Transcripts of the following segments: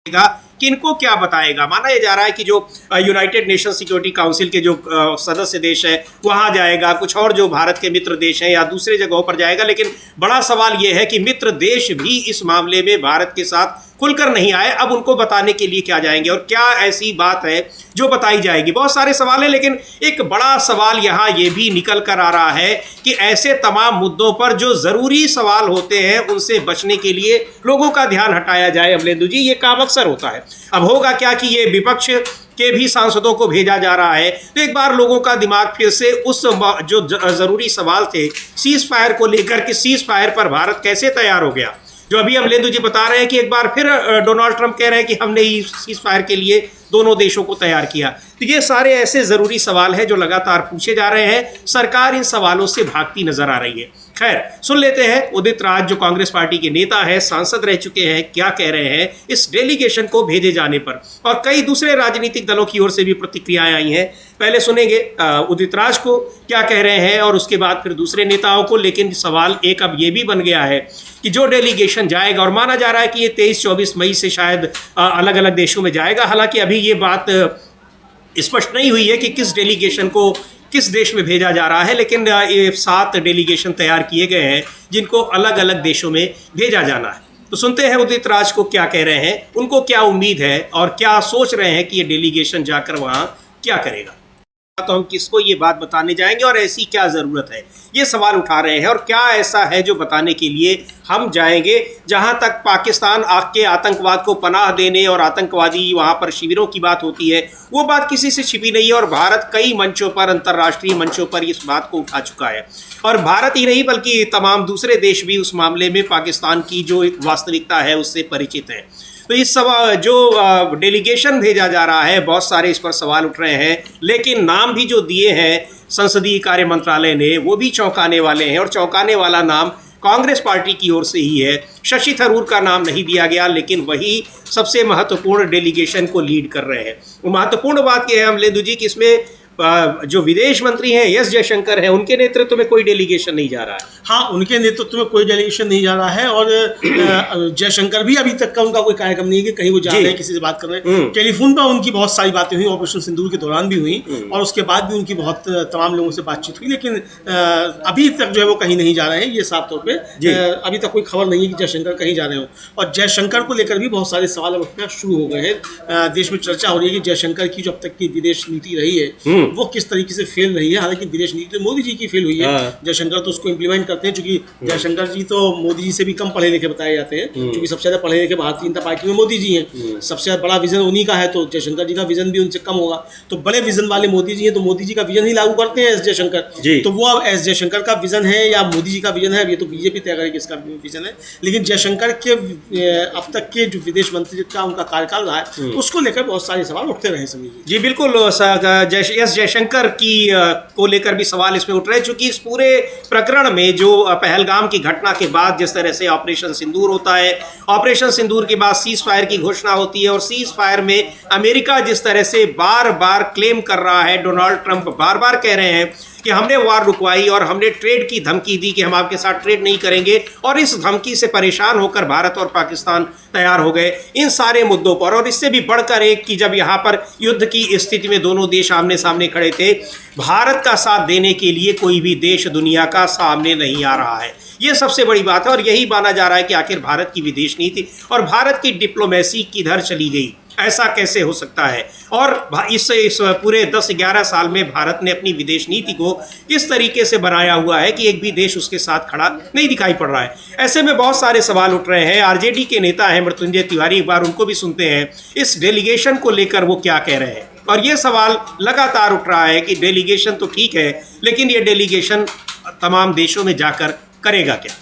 किनको क्या बताएगा। माना यह जा रहा है कि जो यूनाइटेड नेशन सिक्योरिटी काउंसिल के जो सदस्य देश है वहां जाएगा, कुछ और जो भारत के मित्र देश हैं या दूसरे जगहों पर जाएगा, लेकिन बड़ा सवाल यह है कि मित्र देश भी इस मामले में भारत के साथ खुलकर नहीं आए। अब उनको बताने के लिए क्या जाएंगे और क्या ऐसी बात है जो बताई जाएगी। बहुत सारे सवाल हैं, लेकिन एक बड़ा सवाल यहाँ ये भी निकल कर आ रहा है कि ऐसे तमाम मुद्दों पर जो ज़रूरी सवाल होते हैं उनसे बचने के लिए लोगों का ध्यान हटाया जाए। अमलेंदु जी, ये काम अक्सर होता है। अब होगा क्या कि ये विपक्ष के भी सांसदों को भेजा जा रहा है, तो एक बार लोगों का दिमाग फिर से उस जो ज़रूरी सवाल थे सीज़ फायर को लेकर कि सीज़ फायर पर भारत कैसे तैयार हो गया। जो अभी अमलेंदु जी बता रहे हैं कि एक बार फिर डोनाल्ड ट्रंप कह रहे हैं कि हमने सीज़ फायर के लिए दोनों देशों को तैयार किया। तो ये सारे ऐसे ज़रूरी सवाल हैं जो लगातार पूछे जा रहे हैं। सरकार इन सवालों से भागती नजर आ रही है। खैर, सुन लेते हैं उदित राज जो कांग्रेस पार्टी के नेता है, सांसद रह चुके हैं, क्या कह रहे हैं इस डेलीगेशन को भेजे जाने पर। और कई दूसरे राजनीतिक दलों की ओर से भी प्रतिक्रियाएं आई हैं। पहले सुनेंगे उदित राज को क्या कह रहे हैं और उसके बाद फिर दूसरे नेताओं को। लेकिन सवाल एक अब ये भी बन गया है कि जो डेलीगेशन जाएगा, और माना जा रहा है कि ये 23-24 मई से शायद अलग अलग देशों में जाएगा। हालांकि अभी ये बात स्पष्ट नहीं हुई है कि किस डेलीगेशन को किस देश में भेजा जा रहा है, लेकिन ये 7 डेलीगेशन तैयार किए गए हैं जिनको अलग अलग देशों में भेजा जाना है। तो सुनते हैं उदित राज को क्या कह रहे हैं, उनको क्या उम्मीद है और क्या सोच रहे हैं कि ये डेलीगेशन जाकर वहाँ क्या करेगा। तो हम किसको ये बात बताने जाएंगे और ऐसी क्या ज़रूरत है, ये सवाल उठा रहे हैं। और क्या ऐसा है जो बताने के लिए हम जाएंगे। जहां तक पाकिस्तान के आतंकवाद को पनाह देने और आतंकवादी वहां पर शिविरों की बात होती है, वो बात किसी से छिपी नहीं है और भारत कई मंचों पर, अंतर्राष्ट्रीय मंचों पर इस बात को उठा चुका है। और भारत ही नहीं बल्कि तमाम दूसरे देश भी उस मामले में पाकिस्तान की जो वास्तविकता है उससे परिचित है। तो इस सवाल जो डेलीगेशन भेजा जा रहा है, बहुत सारे इस पर सवाल उठ रहे हैं, लेकिन नाम भी जो दिए हैं संसदीय कार्य मंत्रालय ने वो भी चौंकाने वाले हैं। और चौंकाने वाला नाम कांग्रेस पार्टी की ओर से ही है। शशि थरूर का नाम नहीं दिया गया, लेकिन वही सबसे महत्वपूर्ण डेलीगेशन को लीड कर रहे हैं। वो महत्वपूर्ण बात यह है अमलेंदु जी कि इसमें जो विदेश मंत्री हैं एस जयशंकर हैं, उनके नेतृत्व में कोई डेलीगेशन नहीं जा रहा है। हाँ, उनके नेतृत्व में कोई डेलीगेशन नहीं जा रहा है। और जयशंकर भी अभी तक का उनका कोई कार्यक्रम नहीं है कि कहीं वो जा रहे हैं, किसी से बात कर रहे हैं। टेलीफोन पर उनकी बहुत सारी बातें हुई, ऑपरेशन सिंदूर के दौरान भी हुई और उसके बाद भी उनकी बहुत तमाम लोगों से बातचीत हुई, लेकिन अभी तक जो है वो कहीं नहीं जा रहे हैं। ये साफ तौर पर अभी तक कोई खबर नहीं है कि जयशंकर कहीं जा रहे हो। और जयशंकर को लेकर भी बहुत सारे सवाल उठना शुरू हो गए हैं। देश में चर्चा हो रही है कि जयशंकर की जो अब तक की विदेश नीति रही है वो किस तरीके से फेल रही है। हालांकि विदेश नीति तो मोदी जी की फेल हुई है, जयशंकर तो उसको इम्प्लीमेंट करते हैं, क्योंकि जयशंकर जी तो मोदी जी से भी कम पढ़े लिखे बताए जाते हैं, क्योंकि सबसे ज्यादा पढ़े लिखे भारतीय जनता पार्टी में मोदी जी हैं। सबसे ज्यादा बड़ा विजन उन्हीं का है, तो जयशंकर जी का विजन भी उनसे कम होगा। तो बड़े विजन वाले मोदी जी हैं, तो मोदी जी का विजन ही लागू करते हैं एस जयशंकर। तो वो अब एस जयशंकर का विजन है या मोदी जी का विजन है, ये तो बीजेपी तय करेगी इसका विजन है। लेकिन जयशंकर के अब तक के जो विदेश मंत्री का उनका कार्यकाल रहा है उसको लेकर बहुत सारे सवाल उठते रहे सभी जी। बिल्कुल, एस जयशंकर की को लेकर भी सवाल इसमें उठ रहे हैं, चूंकि इस पूरे प्रकरण में जो पहलगाम की घटना के बाद जिस तरह से ऑपरेशन सिंदूर होता है, ऑपरेशन सिंदूर के बाद सीज फायर की घोषणा होती है और सीज फायर में अमेरिका जिस तरह से बार बार क्लेम कर रहा है, डोनाल्ड ट्रंप बार बार कह रहे हैं कि हमने वार रुकवाई और हमने ट्रेड की धमकी दी कि हम आपके साथ ट्रेड नहीं करेंगे, और इस धमकी से परेशान होकर भारत और पाकिस्तान तैयार हो गए इन सारे मुद्दों पर। और इससे भी बढ़कर एक कि जब यहाँ पर युद्ध की स्थिति में दोनों देश आमने सामने खड़े थे, भारत का साथ देने के लिए कोई भी देश दुनिया का सामने नहीं आ रहा है। ये सबसे बड़ी बात है और यही माना जा रहा है कि आखिर भारत की विदेश नीति और भारत की डिप्लोमेसी किधर चली गई, ऐसा कैसे हो सकता है। और इस पूरे 10-11 साल में भारत ने अपनी विदेश नीति को किस तरीके से बनाया हुआ है कि एक भी देश उसके साथ खड़ा नहीं दिखाई पड़ रहा है। ऐसे में बहुत सारे सवाल उठ रहे हैं। आरजेडी के नेता हैं मृत्युंजय तिवारी, एक बार उनको भी सुनते हैं इस डेलीगेशन को लेकर वो क्या कह रहे हैं। और ये सवाल लगातार उठ रहा है कि डेलीगेशन तो ठीक है, लेकिन ये डेलीगेशन तमाम देशों में जाकर करेगा क्या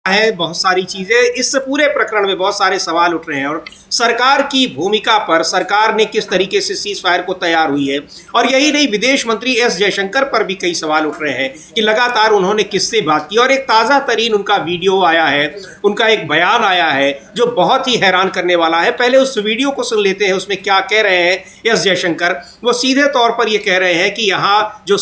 है। बहुत सारी चीज़ें इस पूरे प्रकरण में बहुत सारे सवाल उठ रहे हैं और सरकार की भूमिका पर, सरकार ने किस तरीके से सीज फायर को तैयार हुई है। और यही नहीं, विदेश मंत्री एस जयशंकर पर भी कई सवाल उठ रहे हैं कि लगातार उन्होंने किससे बात की। और एक ताज़ा तरीन उनका वीडियो आया है, उनका एक बयान आया है जो बहुत ही हैरान करने वाला है। पहले उस वीडियो को सुन लेते हैं, उसमें क्या कह रहे हैं एस जयशंकर। वो सीधे तौर पर ये कह रहे हैं कि यहाँ जो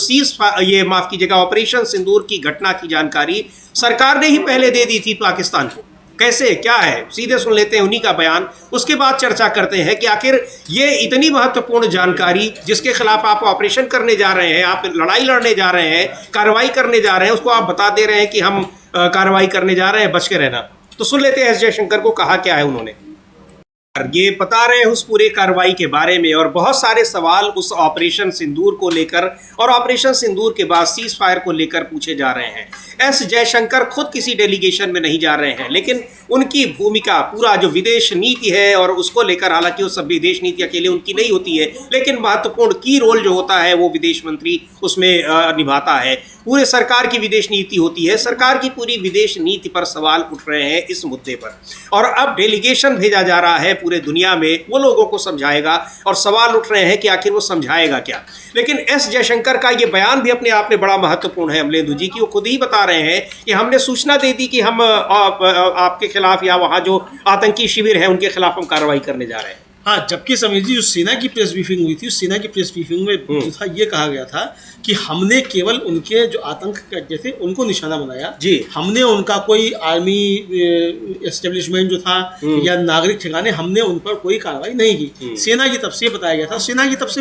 माफ़ कीजिएगा, ऑपरेशन सिंदूर की घटना की जानकारी सरकार ने ही पहले दे दी थी पाकिस्तान को। कैसे, क्या है, सीधे सुन लेते हैं उन्हीं का बयान। उसके बाद चर्चा करते हैं कि आखिर ये इतनी महत्वपूर्ण जानकारी जिसके खिलाफ आप ऑपरेशन करने जा रहे हैं, आप लड़ाई लड़ने जा रहे हैं, कार्रवाई करने जा रहे हैं, उसको आप बता दे रहे हैं कि हम कार्रवाई करने जा रहे हैं, बच के रहना। तो सुन लेते हैं एस जयशंकर को कहा क्या है उन्होंने। ये बता रहे हैं उस पूरे कार्रवाई के बारे में, और बहुत सारे सवाल उस ऑपरेशन सिंदूर को लेकर और ऑपरेशन सिंदूर के बाद सीज फायर को लेकर पूछे जा रहे हैं। एस जयशंकर खुद किसी डेलीगेशन में नहीं जा रहे हैं, लेकिन उनकी भूमिका, पूरा जो विदेश नीति है और उसको लेकर, हालांकि वो सब विदेश नीति अकेले उनकी नहीं होती है, लेकिन महत्वपूर्ण की रोल जो होता है वो विदेश मंत्री उसमें निभाता है। पूरे सरकार की विदेश नीति होती है, सरकार की पूरी विदेश नीति पर सवाल उठ रहे हैं इस मुद्दे पर। और अब डेलीगेशन भेजा जा रहा है पूरे दुनिया में, वो लोगों को समझाएगा, और सवाल उठ रहे हैं कि आखिर वो समझाएगा क्या। लेकिन एस जयशंकर का ये बयान भी अपने आप में बड़ा महत्वपूर्ण है अमलेंदु जी, की वो खुद ही बता रहे हैं कि हमने सूचना दे दी कि हम आपके खिलाफ या वहाँ जो आतंकी शिविर है उनके खिलाफ हम कार्रवाई करने जा रहे हैं। हाँ, जबकि समीर जी जो सेना की प्रेस ब्रीफिंग हुई थी, उस सेना की प्रेस ब्रीफिंग में जो था ये कहा गया था कि हमने केवल उनके जो आतंक करते थे उनको निशाना बनाया जी, हमने उनका कोई आर्मी एस्टेब्लिशमेंट जो था या नागरिक ठिकाने, हमने उन पर कोई कार्रवाई नहीं की। सेना की तरफ से बताया गया था, सेना की तरफ से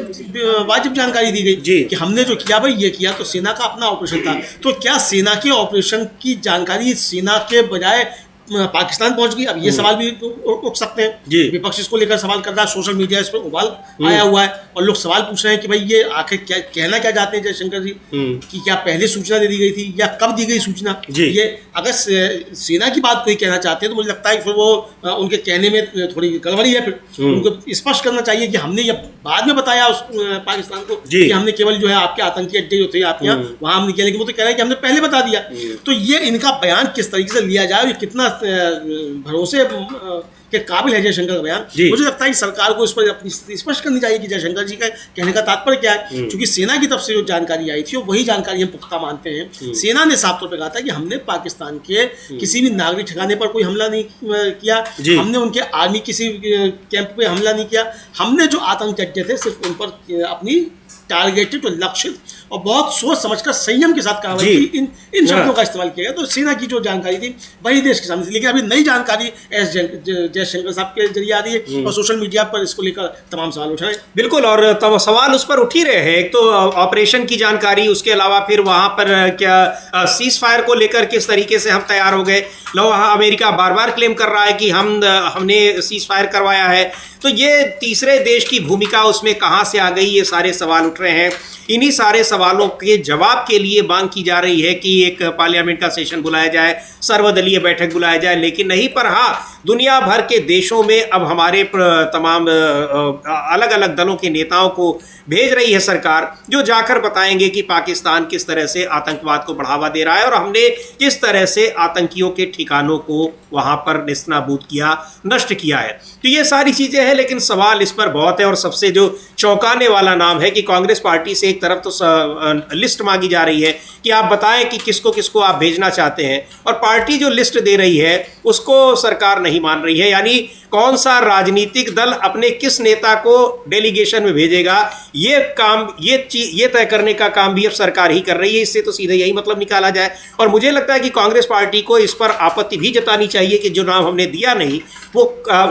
वाजिब जानकारी दी गई कि हमने जो किया भाई ये किया, तो सेना का अपना ऑपरेशन था। तो क्या सेना के ऑपरेशन की जानकारी सेना के बजाय पाकिस्तान पहुंच गई? अब ये सवाल भी उठ सकते हैं, विपक्ष इसको लेकर सवाल कर रहा है, सोशल मीडिया इस पर उबाल आया हुआ है, और लोग सवाल पूछ रहे हैं कि भाई ये आखिर क्या कहना क्या चाहते हैं जयशंकर जी, कि क्या पहले सूचना दे दी गई थी या कब दी गई सूचना। ये अगर सेना की बात कोई कहना चाहते हैं तो मुझे लगता है कि फिर वो उनके कहने में थोड़ी गड़बड़ी है, फिर उनको स्पष्ट करना चाहिए कि हमने ये बाद में बताया उस पाकिस्तान को कि हमने केवल जो है आपके आतंकी अड्डे जो थे आपके यहाँ वहां हमने किया, लेकिन वो तो कह रहे हैं कि हमने पहले बता दिया। तो ये इनका बयान किस तरीके से लिया जाए, कितना भरोसे के काबिल है जयशंकर का बयान, मुझे लगता है कि सरकार को इस पर अपनी स्थिति स्पष्ट करनी चाहिए कि जयशंकर जी का कहने का तात्पर्य क्या है। क्योंकि सेना की तरफ से जो जानकारी आई थी वही जानकारी हम पुख्ता मानते हैं। सेना ने साफ तौर पर कहा था कि हमने पाकिस्तान के किसी भी नागरिक ठिकाने पर कोई हमला नहीं किया, हमने उनके आर्मी किसी कैंप पे हमला नहीं किया, हमने जो आतंकी अड्डे थे सिर्फ उन पर अपनी टारगेटेड और लक्षित और बहुत सोच समझकर संयम के साथ कार्रवाई की, इन शब्दों का इस्तेमाल किया गया। तो सेना की जो जानकारी थी वही देश के सामने थी, लेकिन अभी नई जानकारी एस जयशंकर साहब के जरिए आ रही है और सोशल मीडिया पर इसको लेकर तमाम सवाल उठ रहे हैं। बिल्कुल, और सवाल उस पर उठ ही रहे हैं। एक तो ऑपरेशन की जानकारी, उसके अलावा फिर वहां पर क्या सीज फायर को लेकर किस तरीके से हम तैयार हो गए। लो, वहाँ अमेरिका बार बार क्लेम कर रहा है कि हमने सीज फायर करवाया है, तो ये तीसरे देश की भूमिका उसमें कहाँ से आ गई, ये सारे सवाल उठ रहे हैं। इन्हीं सारे सवालों के जवाब के लिए मांग की जा रही है कि एक पार्लियामेंट का सेशन बुलाया जाए, सर्वदलीय बैठक बुलाया जाए, लेकिन नहीं। पर हाँ, दुनिया भर के देशों में अब हमारे तमाम अलग अलग दलों के नेताओं को भेज रही है सरकार, जो जाकर बताएंगे कि पाकिस्तान किस तरह से आतंकवाद को बढ़ावा दे रहा है और हमने किस तरह से आतंकियों के ठिकानों को वहाँ पर नेस्तनाबूद किया, नष्ट किया है। तो ये सारी चीज़ें हैं, लेकिन सवाल इस पर बहुत है। और सबसे जो चौंकाने वाला नाम है कि कांग्रेस पार्टी से एक तरफ तो लिस्ट मांगी जा रही है कि आप बताएं कि किसको किसको आप भेजना चाहते हैं, और पार्टी जो लिस्ट दे रही है उसको सरकार नहीं मान रही है। यानी कौन सा राजनीतिक दल अपने किस नेता को डेलीगेशन में भेजेगा, ये काम, ये तय करने का काम भी अब सरकार ही कर रही है। इससे तो सीधे यही मतलब निकाला जाए। और मुझे लगता है कि कांग्रेस पार्टी को इस पर आपत्ति भी जतानी चाहिए कि जो नाम हमने दिया नहीं, वो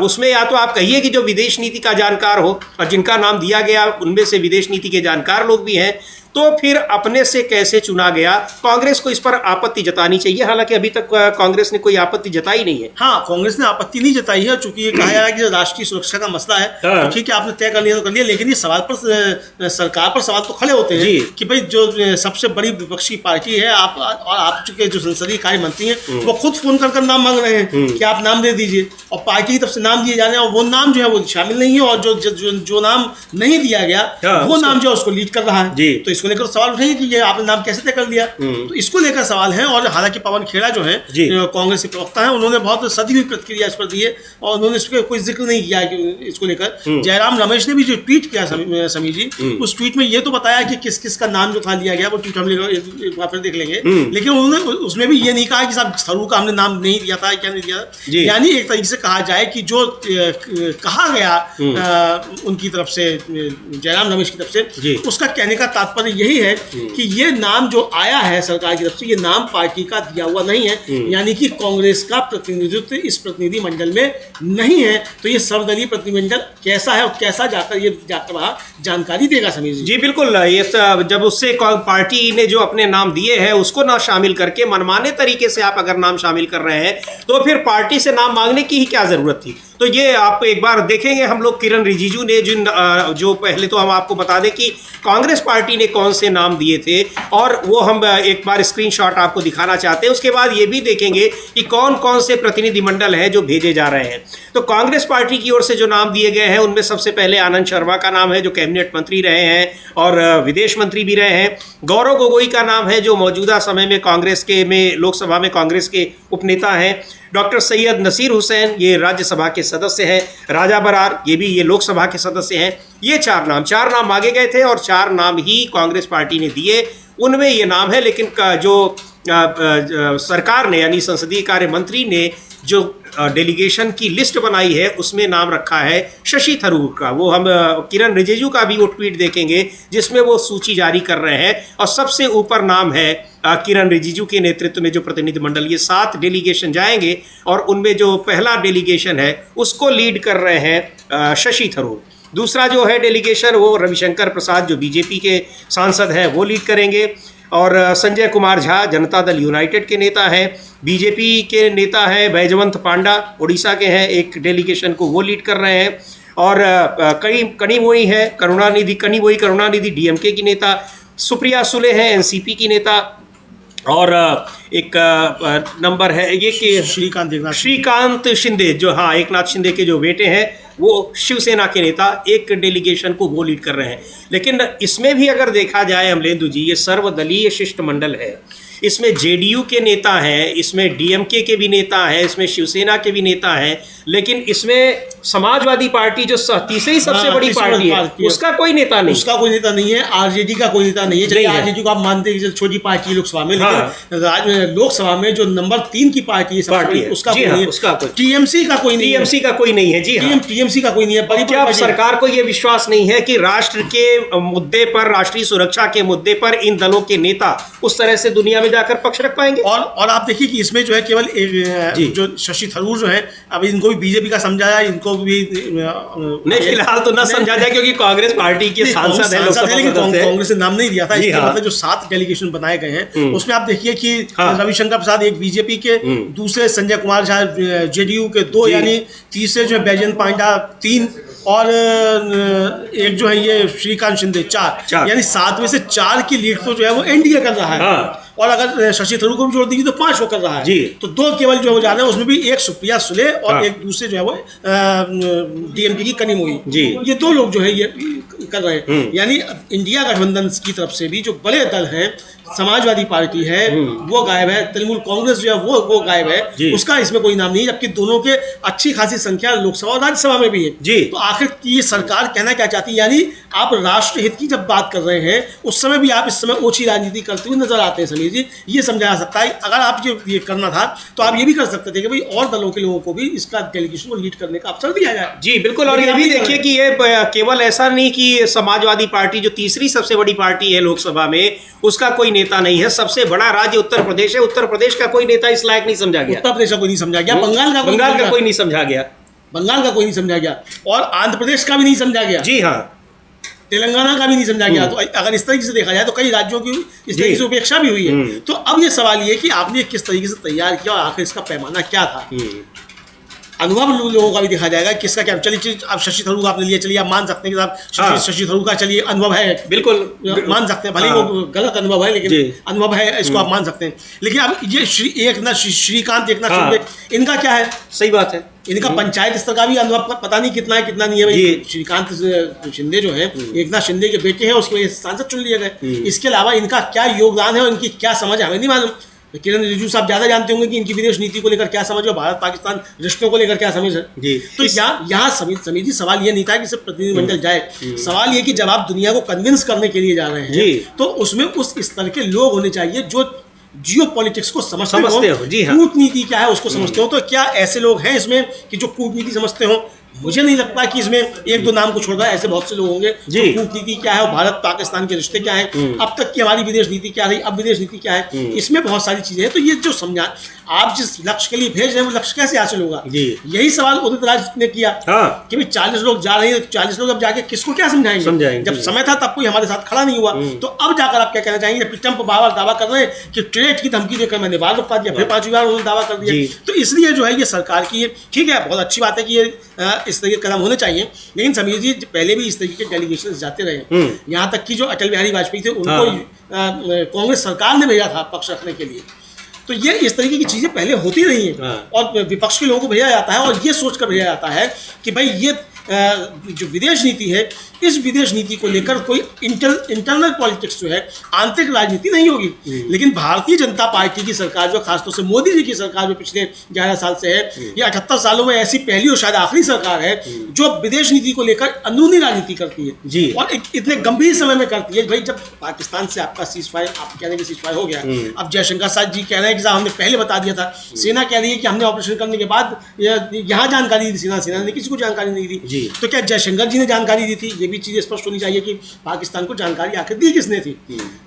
उसमें या तो आप कहिए कि जो विदेश नीति का जानकार हो, और जिनका नाम दिया गया उनमें से विदेश नीति के जानकार लोग भी हैं, तो फिर अपने से कैसे चुना गया। कांग्रेस को इस पर आपत्ति जतानी चाहिए। हालांकि अभी तक कांग्रेस ने कोई आपत्ति जताई नहीं है। हाँ, कांग्रेस ने आपत्ति नहीं जताई है, चूंकि ये कहा जा रहा है कि राष्ट्रीय सुरक्षा का मसला है, तो ठीक है आपने तय कर लिया तो कर लिया, लेकिन ये सवाल पर सरकार पर सवाल तो खड़े होते हैं कि भाई जो सबसे बड़ी विपक्षी पार्टी है, आप और आप चुके जो संसदीय कार्य मंत्री हैं वो खुद फोन कर नाम मांग रहे हैं कि आप नाम दे दीजिए, और पार्टी की तरफ से नाम दिए जा रहे हैं और वो नाम जो है वो शामिल नहीं है, और जो नाम नहीं दिया गया वो नाम जो है उसको लीड कर रहा है। तो इसको लेकर सवाल उठे कि ये आपने नाम कैसे तय कर लिया, तो इसको लेकर सवाल है। और हालांकि पवन खेड़ा जो है कांग्रेस के प्रवक्ता है, उन्होंने बहुत सदी हुई प्रतिक्रिया इस पर दी है और उन्होंने इस पर कोई जिक्र नहीं किया इसको लेकर। जयराम रमेश ने भी जो ट्वीट किया समीर जी, उस ट्वीट में ये तो बताया कि किस किस का नाम जो था लिया गया, वो ट्वीट हम फिर देख लेंगे, लेकिन उन्होंने उसमें भी ये नहीं कहा कि साहब थरूर का हमने नाम नहीं दिया था, क्या नहीं दिया। यानी एक तरीके से कहा जाए कि जो कहा गया उनकी तरफ से, जयराम रमेश की तरफ से, उसका कहने का तात्पर्य यही है कि ये नाम जो आया है सरकार की तरफ से, ये नाम पार्टी का दिया हुआ नहीं है, यानी कि कांग्रेस का प्रतिनिधित्व इस प्रतिनिधि मंडल में नहीं है। तो ये सर्वदलीय प्रतिनिधिमंडल कैसा है और कैसा जाकर वहाँ जानकारी देगा समीर जी। जी बिल्कुल, ये जब उससे पार्टी ने जो अपने नाम दिए हैं उसको ना शामिल करके मनमाने तरीके से आप अगर नाम शामिल कर रहे हैं तो फिर पार्टी से नाम मांगने की ही क्या जरूरत थी। तो ये आप एक बार देखेंगे हम लोग किरण रिजिजू ने जो पहले तो हम आपको बता दें कि कांग्रेस पार्टी ने कौन से नाम दिए थे और वो हम एक बार स्क्रीनशॉट आपको दिखाना चाहते हैं। उसके बाद ये भी देखेंगे कि कौन कौन से प्रतिनिधिमंडल हैं जो भेजे जा रहे हैं। तो कांग्रेस पार्टी की ओर से जो नाम दिए गए हैं उनमें सबसे पहले आनंद शर्मा का नाम है जो कैबिनेट मंत्री रहे हैं और विदेश मंत्री भी रहे हैं। गौरव गोगोई का नाम है जो मौजूदा समय में कांग्रेस के में लोकसभा में कांग्रेस के उपनेता हैं। डॉक्टर सैयद नसीर हुसैन ये राज्यसभा के सदस्य हैं। राजा बरार ये भी ये लोकसभा के सदस्य हैं। ये चार नाम मांगे गए थे और चार नाम ही कांग्रेस पार्टी ने दिए, उनमें ये नाम है। लेकिन जो सरकार ने यानी संसदीय कार्य मंत्री ने जो डेलीगेशन की लिस्ट बनाई है उसमें नाम रखा है शशि थरूर का। वो हम किरण रिजिजू का भी वो ट्वीट देखेंगे जिसमें वो सूची जारी कर रहे हैं और सबसे ऊपर नाम है किरण रिजिजू के नेतृत्व में जो प्रतिनिधिमंडल, ये 7 डेलीगेशन जाएंगे और उनमें जो पहला डेलीगेशन है उसको लीड कर रहे हैं शशि थरूर। दूसरा जो है डेलीगेशन वो रविशंकर प्रसाद जो बीजेपी के सांसद हैं वो लीड करेंगे और संजय कुमार झा जनता दल यूनाइटेड के नेता हैं। बीजेपी के नेता हैं बैजवंत पांडा उड़ीसा के हैं, एक डेलीगेशन को वो लीड कर रहे हैं। और कनिमोई है करुणानिधि डीएमके की नेता, सुप्रिया सुले हैं एनसीपी की नेता और एक नंबर है ये कि श्रीकांत शिंदे जो एकनाथ शिंदे के जो बेटे हैं वो शिवसेना के नेता, एक डेलीगेशन को वो लीड कर रहे हैं। लेकिन इसमें भी अगर देखा जाए अमलेंदु जी, ये सर्वदलीय शिष्टमंडल है। इसमें जेडीयू के नेता हैं, इसमें डीएमके के भी नेता हैं, इसमें शिवसेना के भी नेता हैं, लेकिन इसमें समाजवादी पार्टी जो तीसरी सबसे बड़ी पार्टी है उसका कोई नेता नहीं है। आरजेडी का कोई नेता नहीं है। चलिए आरजेडी को आप मानते हैं छोटी पार्टी है लोकसभा में, लेकिन लोकसभा में जो नंबर 3 की पार्टी है उसका टीएमसी का कोई नहीं है। जी हाँ, टीएमसी का कोई नहीं है। क्या सरकार को यह विश्वास नहीं है कि राष्ट्र के मुद्दे पर, राष्ट्रीय सुरक्षा के मुद्दे पर इन दलों के नेता उस तरह से दुनिया में जाकर पक्ष रख पाएंगे? और आप देखिए कि इसमें जो है केवल जो शशि थरूर जो है, अब इनको भी बीजेपी का समझाया, इनको भी नहीं फिलहाल तो ना समझा जाए क्योंकि कांग्रेस पार्टी के सांसद है, लेकिन कांग्रेस ने नाम नहीं दिया था। इसके मतलब जो 7 डेलीगेशन बनाए गए हैं उसमें आप देखिए कि रविशंकर प्रसाद एक बीजेपी के, दूसरे संजय कुमार झा जेडीयू के 2, यानी तीसरे जो है बैजवंत पांडा 3 और एक जो है ये श्रीकांत शिंदे 4, यानी 7 में से 4 की लीड तो जो है वो एनडीए कर रहा है। और अगर शशि थरूर को भी जोड़ देंगे तो 5 वो कर रहा है। तो 2 केवल जो हो जा रहे हैं, उसमें भी एक सुप्रिया सुले और एक दूसरे जो है वो डीएमके की कनिमोई, ये 2 लोग जो है ये कर रहे हैं। यानी इंडिया गठबंधन की तरफ से भी जो बड़े दल हैं, समाजवादी पार्टी है वो गायब है, तृणमूल कांग्रेस जो है वो गायब है, उसका इसमें कोई नाम नहीं है। जबकि दोनों के अच्छी खासी संख्या लोकसभा और राज्यसभा में भी है। तो आखिर ये सरकार कहना क्या चाहती है? यानी आप राष्ट्र हित की जब बात कर रहे हैं उस समय भी आप इस समय ओछी राजनीति करते हुए नजर आते हैं। समीर जी, ये समझा सकता है। अगर आप ये करना था तो आप ये भी कर सकते थे कि भाई और दलों के लोगों को भी इसका डेलीगेशन को लीड करने का अवसर दिया जाए। जी बिल्कुल। और ये भी देखिए कि ये केवल ऐसा नहीं कि समाजवादी पार्टी जो तीसरी सबसे बड़ी पार्टी है लोकसभा में, उसका कोई नेता नहीं है। सबसे बड़ा राज्य उत्तर प्रदेश है, उत्तर प्रदेश का कोई नेता इस लायक नहीं समझा गया। उत्तर प्रदेश का कोई नहीं समझा गया, बंगाल का कोई नहीं समझा गया, और आंध्र प्रदेश का भी नहीं समझा गया। जी हाँ, तेलंगाना का भी नहीं समझा गया। तो अगर इस तरीके से देखा जाए तो कई राज्यों की इस तरीके से उपेक्षा भी हुई है। तो अब ये सवाल ये कि आपने किस तरीके से तैयार किया और आखिर इसका पैमाना क्या था। अनुभव लोगों का भी देखा जाएगा किसका क्या। चलिए आप शशि थरूर आपने लिया, चलिए आप मान सकते हैं कि साहब शशि थरूर का चलिए अनुभव है, बिल्कुल मान सकते हैं, भले वो गलत अनुभव है लेकिन अनुभव है, इसको आप मान सकते हैं। लेकिन अब ये श्रीकांत एकनाथ शिंदे, इनका क्या है? सही बात है, इनका पंचायत स्तर का भी अनुभव पता नहीं कितना है कितना नहीं है। भाई श्रीकांत शिंदे जो है एकनाथ शिंदे के बेटे हैं, उसकी वजह से सांसद चुन लिए गए। इसके अलावा इनका क्या योगदान है और इनकी क्या समझ है हमें नहीं मालूम। किरण रिजिजू साहब ज्यादा जानते होंगे कि इनकी विदेश नीति को लेकर क्या समझ है, भारत पाकिस्तान रिश्तों को लेकर क्या समझ है। तो यहाँ समीर जी सवाल ये नहीं था कि सिर्फ प्रतिनिधिमंडल जाए, सवाल ये कि जब आप दुनिया को कन्विंस करने के लिए जा रहे हैं तो उसमें उस स्तर के लोग होने चाहिए जो जियो पॉलिटिक्स को समझते हो। जी हाँ, कूटनीति क्या है उसको समझते हो। तो क्या ऐसे लोग हैं इसमें कि जो कूटनीति समझते हो? मुझे नहीं लगता कि इसमें एक दो नाम को छोड़ रहा है, ऐसे बहुत से लोग होंगे। जी। कूटनीति क्या है और भारत पाकिस्तान के रिश्ते क्या है, अब तक की हमारी विदेश नीति क्या रही, अब विदेश नीति क्या है, इसमें बहुत सारी चीजें हैं। तो ये जो समझा आप जिस लक्ष्य के लिए भेज रहे हैं वो लक्ष्य कैसे हासिल होगा, यही सवाल उदित राज ने किया। हाँ। कि भाई 40 लोग जा रहे हैं, 40 लोग अब जाके किसको क्या समझाएंगे? जब समय था तब कोई हमारे साथ खड़ा नहीं हुआ, तो अब जाकर आप क्या कहना चाहेंगे? जबकि ट्रंप बार बार दावा कर रहे हैं कि ट्रेड की धमकी देकर मैंने बाल रुकवा दिया, फिर 5वीं बार उन्होंने दावा कर दिया। तो इसलिए जो है ये सरकार की, ठीक है, बहुत अच्छी बात है कि ये इस तरह के कदम होने चाहिए, लेकिन समीर जी पहले भी इस तरीके के डेलीगेशन जाते रहे। यहाँ तक कि जो अटल बिहारी वाजपेयी थे उनको कांग्रेस सरकार ने भेजा था पक्ष रखने के लिए। तो ये इस तरीके की चीजें पहले होती रही हैं और विपक्ष के लोगों को भेजा जाता है और ये सोचकर भेजा जाता है कि भाई ये जो विदेश नीति है, इस विदेश नीति को लेकर कोई इंटरनल पॉलिटिक्स जो है, आंतरिक राजनीति नहीं होगी। लेकिन भारतीय जनता पार्टी की सरकार जो खासतौर से मोदी जी की सरकार जो पिछले 11 साल से है, ये 78 सालों में ऐसी पहली और शायद आखिरी सरकार है जो विदेश नीति को लेकर अंदरूनी राजनीति करती है जी। और इतने गंभीर समय में करती है। भाई जब पाकिस्तान से आपका सीजफायर, आप कह रहे हैं कि सीजफायर हो गया, अब जयशंकर साहब जी कह रहे हैं कि हमने पहले बता दिया था, सेना कह रही है कि हमने ऑपरेशन करने के बाद यहाँ जानकारी दी, सेना ने किसी को जानकारी नहीं दी। तो क्या जयशंकर जी ने जानकारी दी थी? ये भी चीज़ स्पष्ट होनी चाहिए कि पाकिस्तान को जानकारी आखिर दी किसने थी।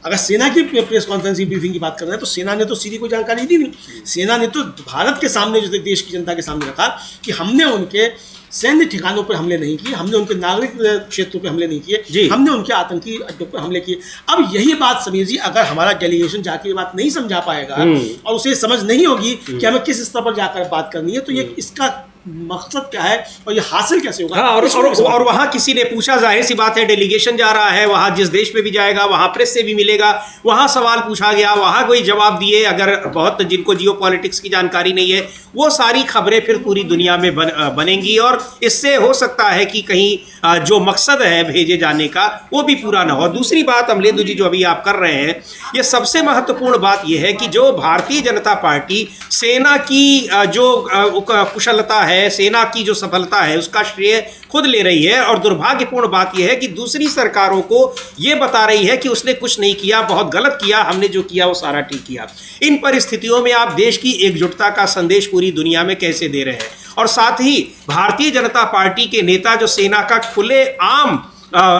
अगर सेना की प्रेस कॉन्फ्रेंस की ब्रीफिंग की बात कर रहे हैं तो सेना ने तो सीधी कोई जानकारी दी नहीं। सेना ने तो भारत के सामने, जो देश की जनता के सामने रखा कि हमने उनके सैन्य ठिकानों पर हमले नहीं किए, हमने उनके नागरिक क्षेत्रों पर हमले नहीं किए, हमने उनके आतंकी अड्डों पर हमले किए। अब यही बात समीर जी, अगर हमारा डेलीगेशन जाके ये बात नहीं समझा पाएगा और उसे समझ नहीं होगी कि हमें किस स्तर पर जाकर बात करनी है, तो ये इसका मकसद क्या है और ये हासिल कैसे होगा? हाँ, और वहाँ किसी ने पूछा, जाहिर सी बात है, डेलीगेशन जा रहा है वहाँ, जिस देश में भी जाएगा वहाँ प्रेस से भी मिलेगा, वहाँ सवाल पूछा गया, वहाँ कोई जवाब दिए। अगर बहुत जिनको जियो पॉलिटिक्स की जानकारी नहीं है, वो सारी खबरें फिर पूरी दुनिया में बनेंगी और इससे हो सकता है कि कहीं जो मकसद है भेजे जाने का वो भी पूरा ना हो। दूसरी बात अमलेंदु जी जो अभी आप कर रहे हैं, ये सबसे महत्वपूर्ण बात यह है कि जो भारतीय जनता पार्टी सेना की जो कुशलता है, सेना की जो सफलता है, उसका श्रेय खुद ले रही है। और दुर्भाग्यपूर्ण बात यह है कि दूसरी सरकारों को यह बता रही है कि उसने कुछ नहीं किया, बहुत गलत किया, हमने जो किया वो सारा ठीक किया। इन परिस्थितियों में आप देश की एकजुटता का संदेश पूरी दुनिया में कैसे दे रहे हैं? और साथ ही भारतीय जनता पार्टी के नेता जो सेना का खुलेआम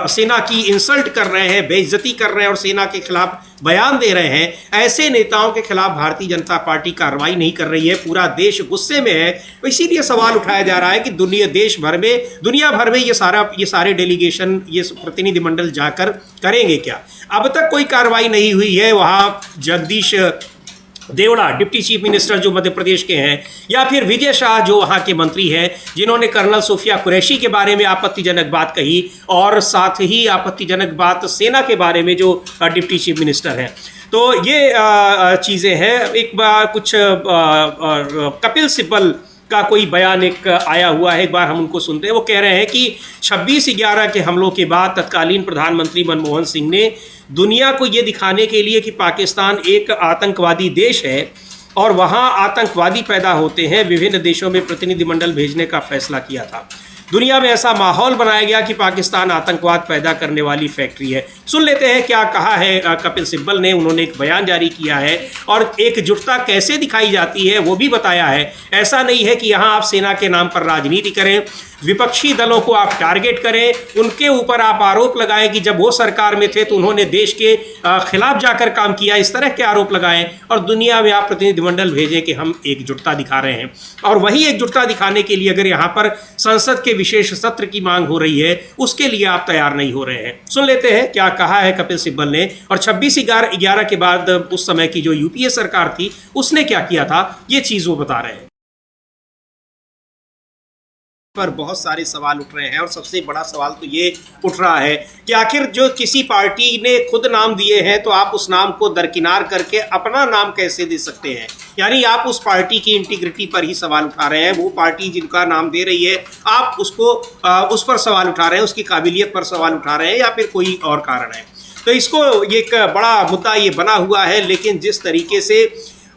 सेना की इंसल्ट कर रहे हैं, बेइज्जती कर रहे हैं और सेना के खिलाफ बयान दे रहे हैं, ऐसे नेताओं के खिलाफ भारतीय जनता पार्टी कार्रवाई नहीं कर रही है। पूरा देश गुस्से में है। इसीलिए सवाल उठाया जा रहा है कि दुनिया भर में ये सारे डेलीगेशन, ये प्रतिनिधिमंडल जाकर करेंगे क्या? अब तक कोई कार्रवाई नहीं हुई है। वहाँ Jagdish Devda deputy chief minister जो मध्य प्रदेश के हैं, या फिर विजय शाह जो वहाँ के मंत्री हैं, जिन्होंने कर्नल सूफिया कुरैशी के बारे में आपत्तिजनक बात कही, और साथ ही आपत्तिजनक बात सेना के बारे में जो डिप्टी चीफ मिनिस्टर हैं। तो ये चीज़ें हैं। एक बार कुछ कपिल सिब्बल का कोई बयान एक आया हुआ है, एक बार हम उनको सुनते हैं। वो कह रहे हैं कि 26/11 के हमलों के बाद तत्कालीन प्रधानमंत्री मनमोहन सिंह ने दुनिया को ये दिखाने के लिए कि पाकिस्तान एक आतंकवादी देश है और वहाँ आतंकवादी पैदा होते हैं, विभिन्न देशों में प्रतिनिधिमंडल भेजने का फैसला किया था। दुनिया में ऐसा माहौल बनाया गया कि पाकिस्तान आतंकवाद पैदा करने वाली फैक्ट्री है। सुन लेते हैं क्या कहा है कपिल सिब्बल ने। उन्होंने एक बयान जारी किया है और एकजुटता कैसे दिखाई जाती है वो भी बताया है। ऐसा नहीं है कि यहाँ आप सेना के नाम पर राजनीति करें, विपक्षी दलों को आप टारगेट करें, उनके ऊपर आप आरोप लगाएं कि जब वो सरकार में थे तो उन्होंने देश के खिलाफ जाकर काम किया, इस तरह के आरोप लगाएं और दुनिया में आप प्रतिनिधिमंडल भेजें कि हम एकजुटता दिखा रहे हैं। और वही एकजुटता दिखाने के लिए अगर यहाँ पर संसद के विशेष सत्र की मांग हो रही है, उसके लिए आप तैयार नहीं हो रहे हैं। सुन लेते हैं क्या कहा है कपिल सिब्बल ने, और 26/11 के बाद उस समय की जो यूपीए सरकार थी उसने क्या किया था, ये चीज़ वो बता रहे हैं। पर बहुत सारे सवाल उठ रहे हैं और सबसे बड़ा सवाल तो ये उठ रहा है कि आखिर जो किसी पार्टी ने खुद नाम दिए हैं तो आप उस नाम को दरकिनार करके अपना नाम कैसे दे सकते हैं? यानी आप उस पार्टी की इंटीग्रिटी पर ही सवाल उठा रहे हैं। वो पार्टी जिनका नाम दे रही है आप उसको उस पर सवाल उठा रहे हैं, उसकी काबिलियत पर सवाल उठा रहे हैं, या फिर कोई और कारण है? तो इसको एक बड़ा मुद्दा ये बना हुआ है। लेकिन जिस तरीके से